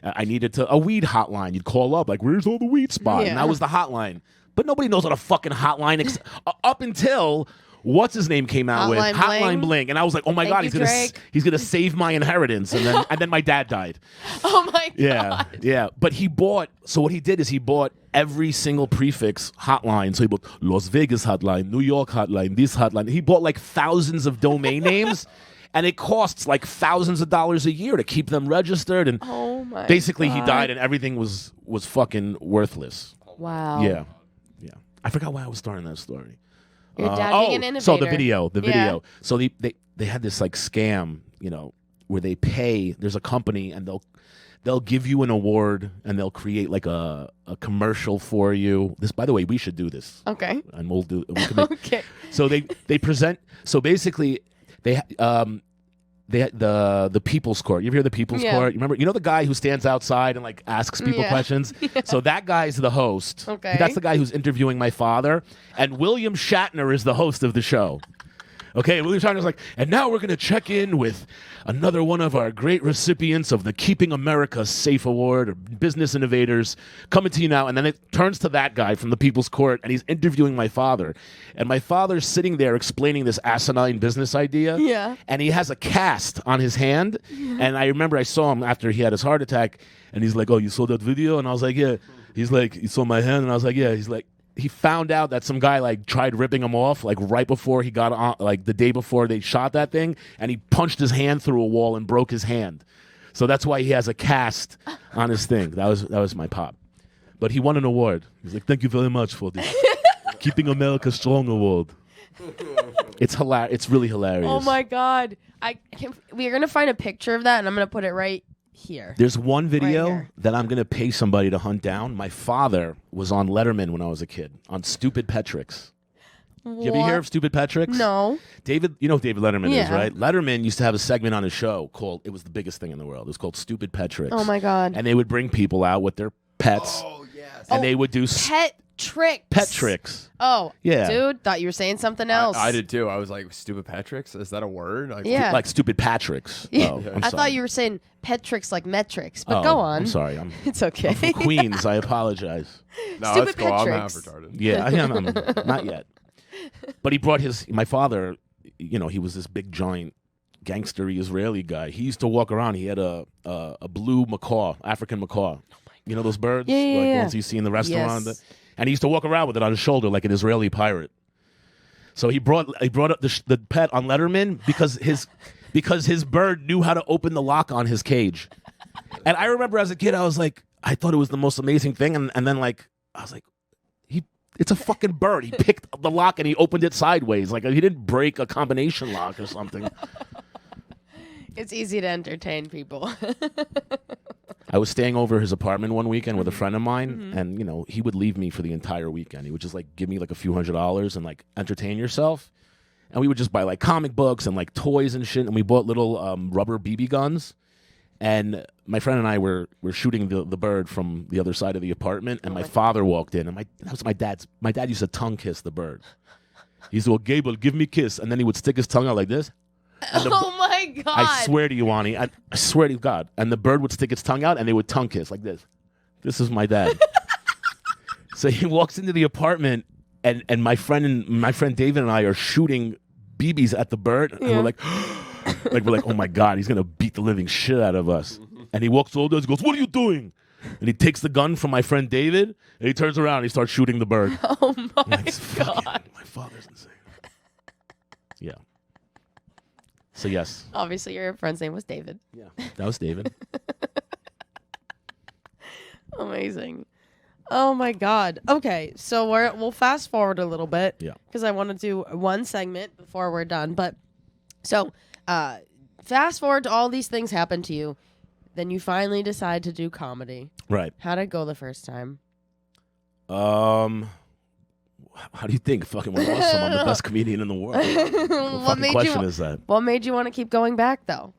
Speaker 4: I needed a weed hotline. You'd call up like, where's all the weed spot? And that was the hotline. But nobody knows what a fucking hotline up until what's his name came out with Hotline Bling, and I was like, oh my God, he's gonna save my inheritance, and then my dad died.
Speaker 3: Oh my God.
Speaker 4: Yeah. But what he did is he bought every single prefix hotline. So he bought Las Vegas hotline, New York hotline, this hotline. He bought like thousands of domain names. And it costs like thousands of dollars a year to keep them registered. And basically he died and everything was fucking worthless.
Speaker 3: Wow.
Speaker 4: Yeah. I forgot why I was starting that story.
Speaker 3: Your dad being an innovator.
Speaker 4: So the video. So they had this like scam, you know, where they pay. There's a company and they'll give you an award and they'll create like a commercial for you. This, by the way, we should do this.
Speaker 3: Okay.
Speaker 4: And we'll do.
Speaker 3: Okay.
Speaker 4: So they present. So basically, they had the People's Court. You ever hear the People's Court? You know the guy who stands outside and like asks people questions? Yeah. So that guy's the host.
Speaker 3: Okay.
Speaker 4: That's the guy who's interviewing my father. And William Shatner is the host of the show. Okay, William Shatner's like, and now we're going to check in with another one of our great recipients of the Keeping America Safe Award, or Business Innovators, coming to you now. And then it turns to that guy from the People's Court, and he's interviewing my father. And my father's sitting there explaining this asinine business idea.
Speaker 3: Yeah.
Speaker 4: And he has a cast on his hand. Yeah. And I remember I saw him after he had his heart attack, and he's like, oh, you saw that video? And I was like, yeah. He's like, you saw my hand? And I was like, yeah. He's like, he found out that some guy like tried ripping him off like right before he got on, like the day before they shot that thing, and he punched his hand through a wall and broke his hand. So that's why he has a cast on his thing. That was my pop. But he won an award. He's like, thank you very much for the Keeping America Strong award. It's hilarious. It's really hilarious.
Speaker 3: Oh my God. We're going to find a picture of that, and I'm going to put it right here.
Speaker 4: There's one video that I'm going to pay somebody to hunt down. My father was on Letterman when I was a kid, on Stupid Pet Tricks. You ever hear of Stupid Pet Tricks?
Speaker 3: No.
Speaker 4: David, you know who David Letterman is, right? Letterman used to have a segment on his show called, it was the biggest thing in the world. It was called Stupid Pet Tricks.
Speaker 3: Oh my God.
Speaker 4: And they would bring people out with their pets.
Speaker 5: Oh, yes.
Speaker 4: And they would do
Speaker 3: pet tricks.
Speaker 4: Pet tricks.
Speaker 3: Oh,
Speaker 4: yeah.
Speaker 3: Dude, thought you were saying something else.
Speaker 5: I did too. I was like, Stupid Patrick's? Is that a word? Like,
Speaker 3: yeah.
Speaker 4: Like Stupid Patrick's.
Speaker 3: Yeah.
Speaker 4: Oh,
Speaker 3: I thought you were saying pet tricks like metrics, but go on.
Speaker 4: I'm sorry.
Speaker 3: It's okay.
Speaker 4: I'm from Queens. I apologize.
Speaker 5: No,
Speaker 3: Stupid
Speaker 5: that's cool. I'm half
Speaker 3: Patrick's.
Speaker 5: retarded.
Speaker 4: Yeah, I am. Not yet. But he brought my father, you know, he was this big, giant, gangstery Israeli guy. He used to walk around. He had a blue macaw, African macaw. You know those birds?
Speaker 3: Yeah,
Speaker 4: like
Speaker 3: the
Speaker 4: ones you see in the restaurant?
Speaker 3: Yes.
Speaker 4: And he used to walk around with it on his shoulder like an Israeli pirate. So he brought up the pet on Letterman because his bird knew how to open the lock on his cage. And I remember as a kid, I was like, I thought it was the most amazing thing. And then like, I was like, it's a fucking bird. He picked the lock and he opened it sideways. Like he didn't break a combination lock or something.
Speaker 3: It's easy to entertain people.
Speaker 4: I was staying over his apartment one weekend with a friend of mine, and you know he would leave me for the entire weekend. He would just like give me like a few $100s and like entertain yourself. And we would just buy like comic books and like toys and shit. And we bought little rubber BB guns. And my friend and I were shooting the bird from the other side of the apartment. And my father walked in, and that was my dad's. My dad used to tongue kiss the bird. He said, "Well, Gable, give me a kiss," and then he would stick his tongue out like this.
Speaker 3: Oh my God!
Speaker 4: I swear to you, Ani, I swear to God. And the bird would stick its tongue out, and they would tongue kiss like this. This is my dad. So he walks into the apartment, and my friend David and I are shooting BBs at the bird, and we're like, oh my God, he's gonna beat the living shit out of us. And he walks over and goes, "What are you doing?" And he takes the gun from my friend David, and he turns around and he starts shooting the bird.
Speaker 3: Oh my God!
Speaker 4: My father's insane. Yeah. So yes.
Speaker 3: Obviously, your friend's name was David.
Speaker 4: Yeah, that was David.
Speaker 3: Amazing. Oh my God. Okay, so we'll fast forward a little bit.
Speaker 4: Yeah.
Speaker 3: Because I want to do one segment before we're done. But so, fast forward to all these things happen to you. Then you finally decide to do comedy.
Speaker 4: Right.
Speaker 3: How'd it go the first time?
Speaker 4: How do you think? Fucking awesome. I'm the best comedian in the world. What fucking question is that?
Speaker 3: What made you want to keep going back though?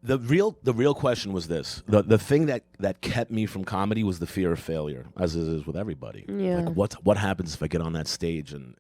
Speaker 4: The real question was this. The thing that kept me from comedy was the fear of failure, as it is with everybody.
Speaker 3: Yeah.
Speaker 4: Like what happens if I get on that stage and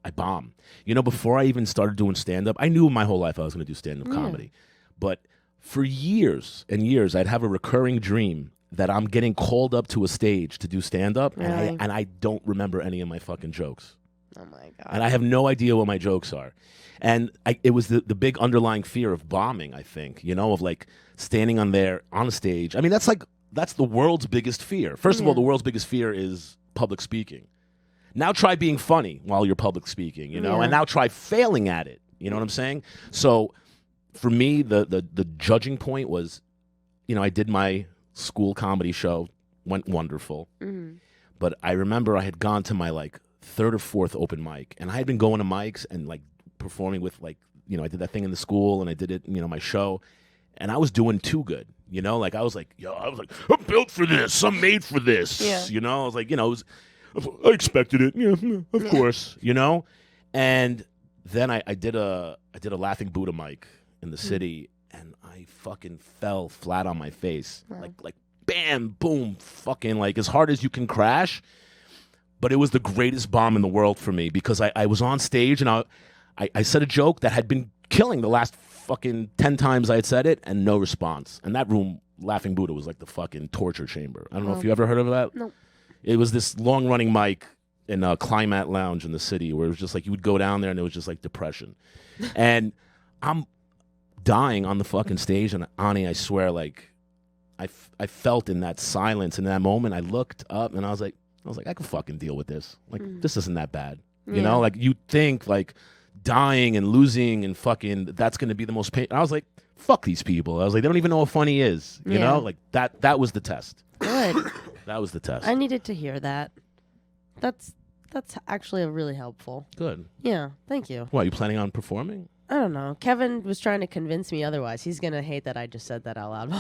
Speaker 4: I bomb? You know, before I even started doing stand-up, I knew my whole life I was going to do stand-up comedy. But for years and years, I'd have a recurring dream that I'm getting called up to a stage to do stand-up,
Speaker 3: Really?
Speaker 4: and I don't remember any of my fucking jokes.
Speaker 3: Oh my God.
Speaker 4: And I have no idea what my jokes are. And it was the big underlying fear of bombing, I think, you know, of like standing on a stage. I mean, that's the world's biggest fear. First of all, the world's biggest fear is public speaking. Now try being funny while you're public speaking, you know, and now try failing at it. You know what I'm saying? So for me, the judging point was, you know, I did my school comedy show, went wonderful.
Speaker 3: Mm-hmm.
Speaker 4: But I remember I had gone to my like third or fourth open mic, and I had been going to mics and like performing with like, you know, I did that thing in the school and I did it, you know, my show, and I was doing too good, you know, like I was like, I'm built for this, I'm made for this, you know, I was like, you know, I expected it, of course, you know, and then I did a Laughing Buddha mic in the city, and I fucking fell flat on my face, like bam, boom, fucking like as hard as you can crash. But it was the greatest bomb in the world for me because I was on stage and I said a joke that had been killing the last fucking 10 times I had said it, and no response. And that room, Laughing Buddha, was like the fucking torture chamber. I don't know if you ever heard of that.
Speaker 3: No.
Speaker 4: It was this long-running mic in a Climat Lounge in the city where it was just like you would go down there and it was just like depression. And I'm dying on the fucking stage, and Ani, I swear, like I felt in that silence, in that moment, I looked up and I was like, I can fucking deal with this. Like, this isn't that bad. You know, like you think like dying and losing and fucking, that's going to be the most pain. And I was like, fuck these people. I was like, they don't even know what funny is. You know, like that was the test.
Speaker 3: Good.
Speaker 4: That was the test.
Speaker 3: I needed to hear that. That's actually really helpful.
Speaker 4: Good.
Speaker 3: Yeah, thank you.
Speaker 4: What, are you planning on performing?
Speaker 3: I don't know. Kevin was trying to convince me otherwise. He's going to hate that I just said that out loud.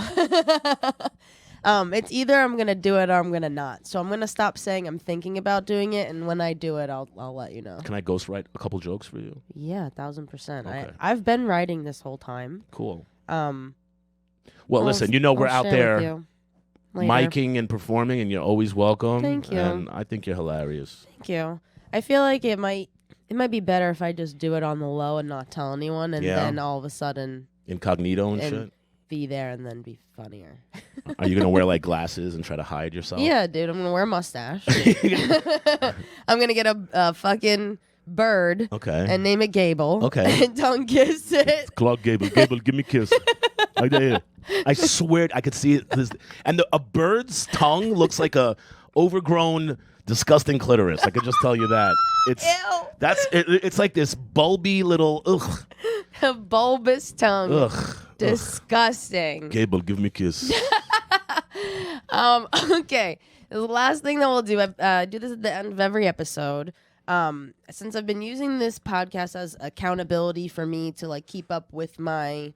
Speaker 3: It's either I'm going to do it or I'm going to not. So I'm going to stop saying I'm thinking about doing it, and when I do it, I'll let you know.
Speaker 4: Can I ghostwrite a couple jokes for you?
Speaker 3: Yeah, 1,000%.
Speaker 4: Okay.
Speaker 3: I've been writing this whole time.
Speaker 4: Cool.
Speaker 3: Well,
Speaker 4: listen, you know we're out there
Speaker 3: later.
Speaker 4: miking and performing, and you're always welcome.
Speaker 3: Thank you.
Speaker 4: And I think you're hilarious.
Speaker 3: Thank you. I feel like it might be better if I just do it on the low and not tell anyone, and then all of a sudden
Speaker 4: incognito and shit.
Speaker 3: Be there and then be funnier.
Speaker 4: Are you gonna wear like glasses and try to hide yourself?
Speaker 3: Yeah, dude. I'm gonna wear a mustache. I'm gonna get a fucking bird.
Speaker 4: Okay.
Speaker 3: And name it Gable.
Speaker 4: Okay.
Speaker 3: And tongue kiss it.
Speaker 4: Claude Gable. Gable, give me a kiss. Like that. I swear I could see it. And a bird's tongue looks like a overgrown, disgusting clitoris. I could just tell you that. It's
Speaker 3: Ew.
Speaker 4: It's like this bulby little ugh.
Speaker 3: A bulbous tongue.
Speaker 4: Ugh.
Speaker 3: Disgusting.
Speaker 4: Gable, give me a kiss.
Speaker 3: Okay. The last thing that we'll do, I do this at the end of every episode. Since I've been using this podcast as accountability for me to like keep up with my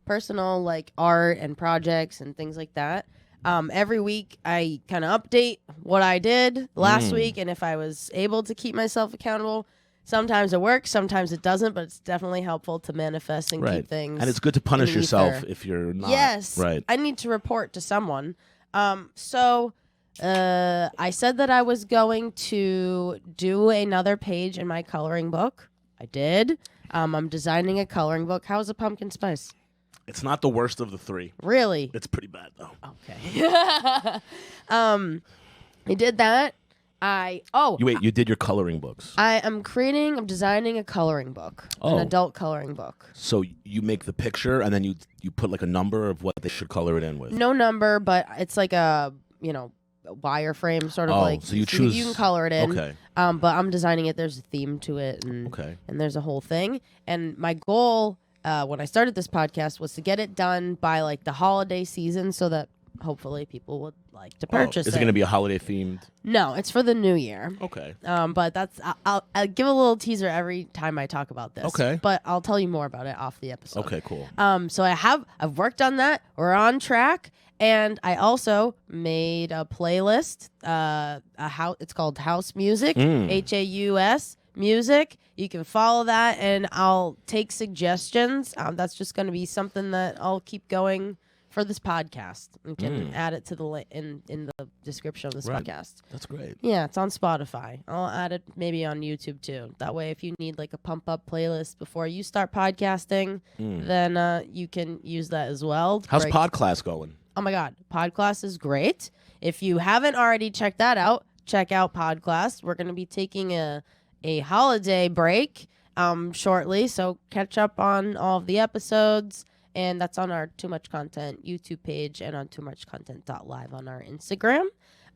Speaker 3: personal like art and projects and things like that. Every week I kind of update what I did last week and if I was able to keep myself accountable. Sometimes it works, sometimes it doesn't, but it's definitely helpful to manifest and keep things.
Speaker 4: And it's good to punish yourself if you're not.
Speaker 3: Yes.
Speaker 4: Right.
Speaker 3: I need to report to someone. So I said that I was going to do another page in my coloring book. I did. I'm designing a coloring book. How's a pumpkin spice?
Speaker 4: It's not the worst of the three.
Speaker 3: Really?
Speaker 4: It's pretty bad though.
Speaker 3: Okay. I did that.
Speaker 4: You did your coloring books.
Speaker 3: I'm designing a coloring book, an adult coloring book.
Speaker 4: So you make the picture and then you put like a number of what they should color it in with.
Speaker 3: No number, but it's like a wireframe sort of like.
Speaker 4: So you choose.
Speaker 3: You can color it in.
Speaker 4: Okay.
Speaker 3: But I'm designing it. There's a theme to it, and there's a whole thing. And my goal when I started this podcast was to get it done by like the holiday season, so that hopefully people would like to purchase it.
Speaker 4: Is it going to be a holiday themed?
Speaker 3: No, it's for the new year.
Speaker 4: Okay.
Speaker 3: But I'll give a little teaser every time I talk about this.
Speaker 4: Okay.
Speaker 3: But I'll tell you more about it off the episode.
Speaker 4: Okay, cool.
Speaker 3: So I've worked on that. We're on track. And I also made a playlist. It's called House Music, HAUS Music. You can follow that, and I'll take suggestions. That's just going to be something that I'll keep going for this podcast. We can add it to the in the description of this podcast.
Speaker 4: That's great.
Speaker 3: Yeah, it's on Spotify. I'll add it maybe on YouTube too. That way, if you need like a pump up playlist before you start podcasting, then you can use that as well.
Speaker 4: How's Podclass going?
Speaker 3: Oh my God, Podclass is great. If you haven't already checked that out, check out Podclass. We're going to be taking a holiday break shortly, so catch up on all of the episodes, and that's on our Too Much Content YouTube page and on toomuchcontent.live on our Instagram.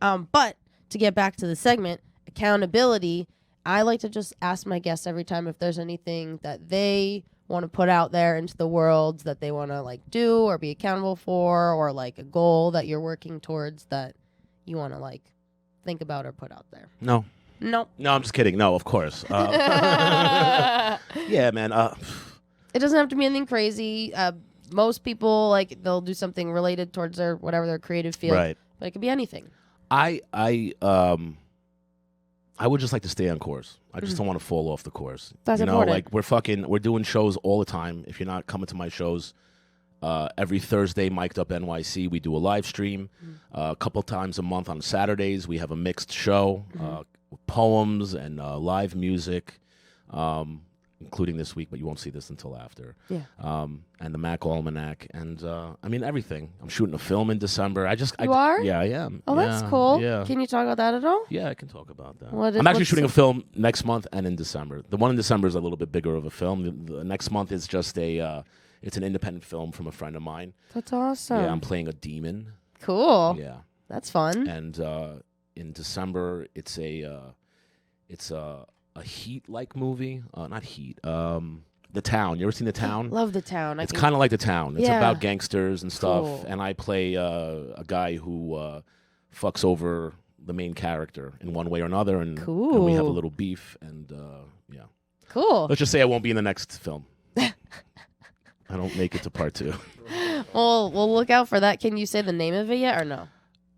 Speaker 3: But to get back to the segment, accountability, I like to just ask my guests every time if there's anything that they want to put out there into the world that they want to like do or be accountable for, or like a goal that you're working towards that you want to like think about or put out there.
Speaker 4: No, I'm just kidding. No, of course. Yeah, man.
Speaker 3: It doesn't have to be anything crazy. Most people like they'll do something related towards their creative field,
Speaker 4: right?
Speaker 3: But it could be anything.
Speaker 4: I would just like to stay on course. I just don't want to fall off the course.
Speaker 3: That's important.
Speaker 4: Like we're doing shows all the time. If you're not coming to my shows, every Thursday, Mic'd Up NYC, we do a live stream. A couple times a month on Saturdays, we have a mixed show, with poems and live music, including this week, but you won't see this until after. Yeah. And the Mac Almanac, and I mean everything. I'm shooting a film in December.
Speaker 3: You are?
Speaker 4: Yeah, I am.
Speaker 3: Oh, that's cool. Yeah. Can you talk about that at all?
Speaker 4: Yeah, I can talk about that. I'm actually shooting a film next month and in December. The one in December is a little bit bigger of a film. The next month is just it's an independent film from a friend of mine.
Speaker 3: That's awesome.
Speaker 4: Yeah, I'm playing a demon.
Speaker 3: Cool.
Speaker 4: Yeah.
Speaker 3: That's fun.
Speaker 4: And in December, it's a Heat-like movie. Not Heat. The Town. You ever seen The Town?
Speaker 3: Love The Town.
Speaker 4: It's kind of like The Town. It's about gangsters and stuff.
Speaker 3: Cool.
Speaker 4: And I play a guy who fucks over the main character in one way or another. And we have a little beef. And yeah.
Speaker 3: Cool.
Speaker 4: Let's just say I won't be in the next film. I don't make it to part 2.
Speaker 3: Well, we'll look out for that. Can you say the name of it yet or no?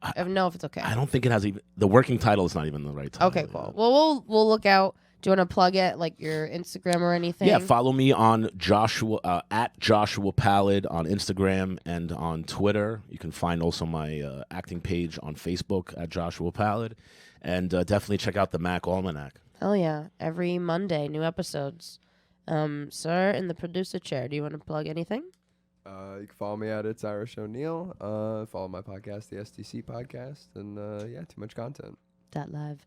Speaker 3: I don't know if it's okay.
Speaker 4: I don't think it has even... The working title is not even the right title.
Speaker 3: Okay, cool. Well, we'll look out. Do you want to plug it, like your Instagram or anything?
Speaker 4: Yeah, follow me on Joshua at Joshua Pallid on Instagram and on Twitter. You can find also my acting page on Facebook at Joshua Pallid, and definitely check out the Mac Almanac.
Speaker 3: Hell yeah! Every Monday, new episodes. Sir, in the producer chair, do you want to plug anything?
Speaker 5: You can follow me at It's Irish O'Neill. Follow my podcast, the STC Podcast, and Too Much Content.
Speaker 3: .live.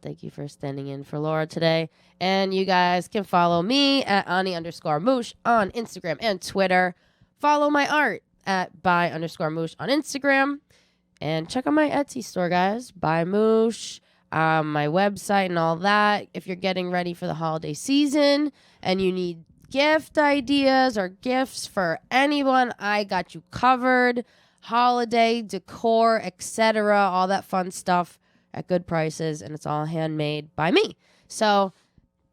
Speaker 3: Thank you for standing in for Laura today. And you guys can follow me at Ani_Moush on Instagram and Twitter. Follow my art at by_Moush on Instagram. And check out my Etsy store, guys. By Moush, my website and all that. If you're getting ready for the holiday season and you need gift ideas or gifts for anyone, I got you covered. Holiday, decor, etc. All that fun stuff at good prices, and it's all handmade by me. So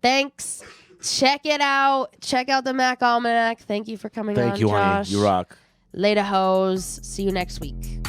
Speaker 3: thanks. Check it out. Check out the Mac Almanac. Thank you for coming on,
Speaker 4: Thank you,
Speaker 3: Josh.
Speaker 4: honey. You rock.
Speaker 3: Later, hoes. See you next week.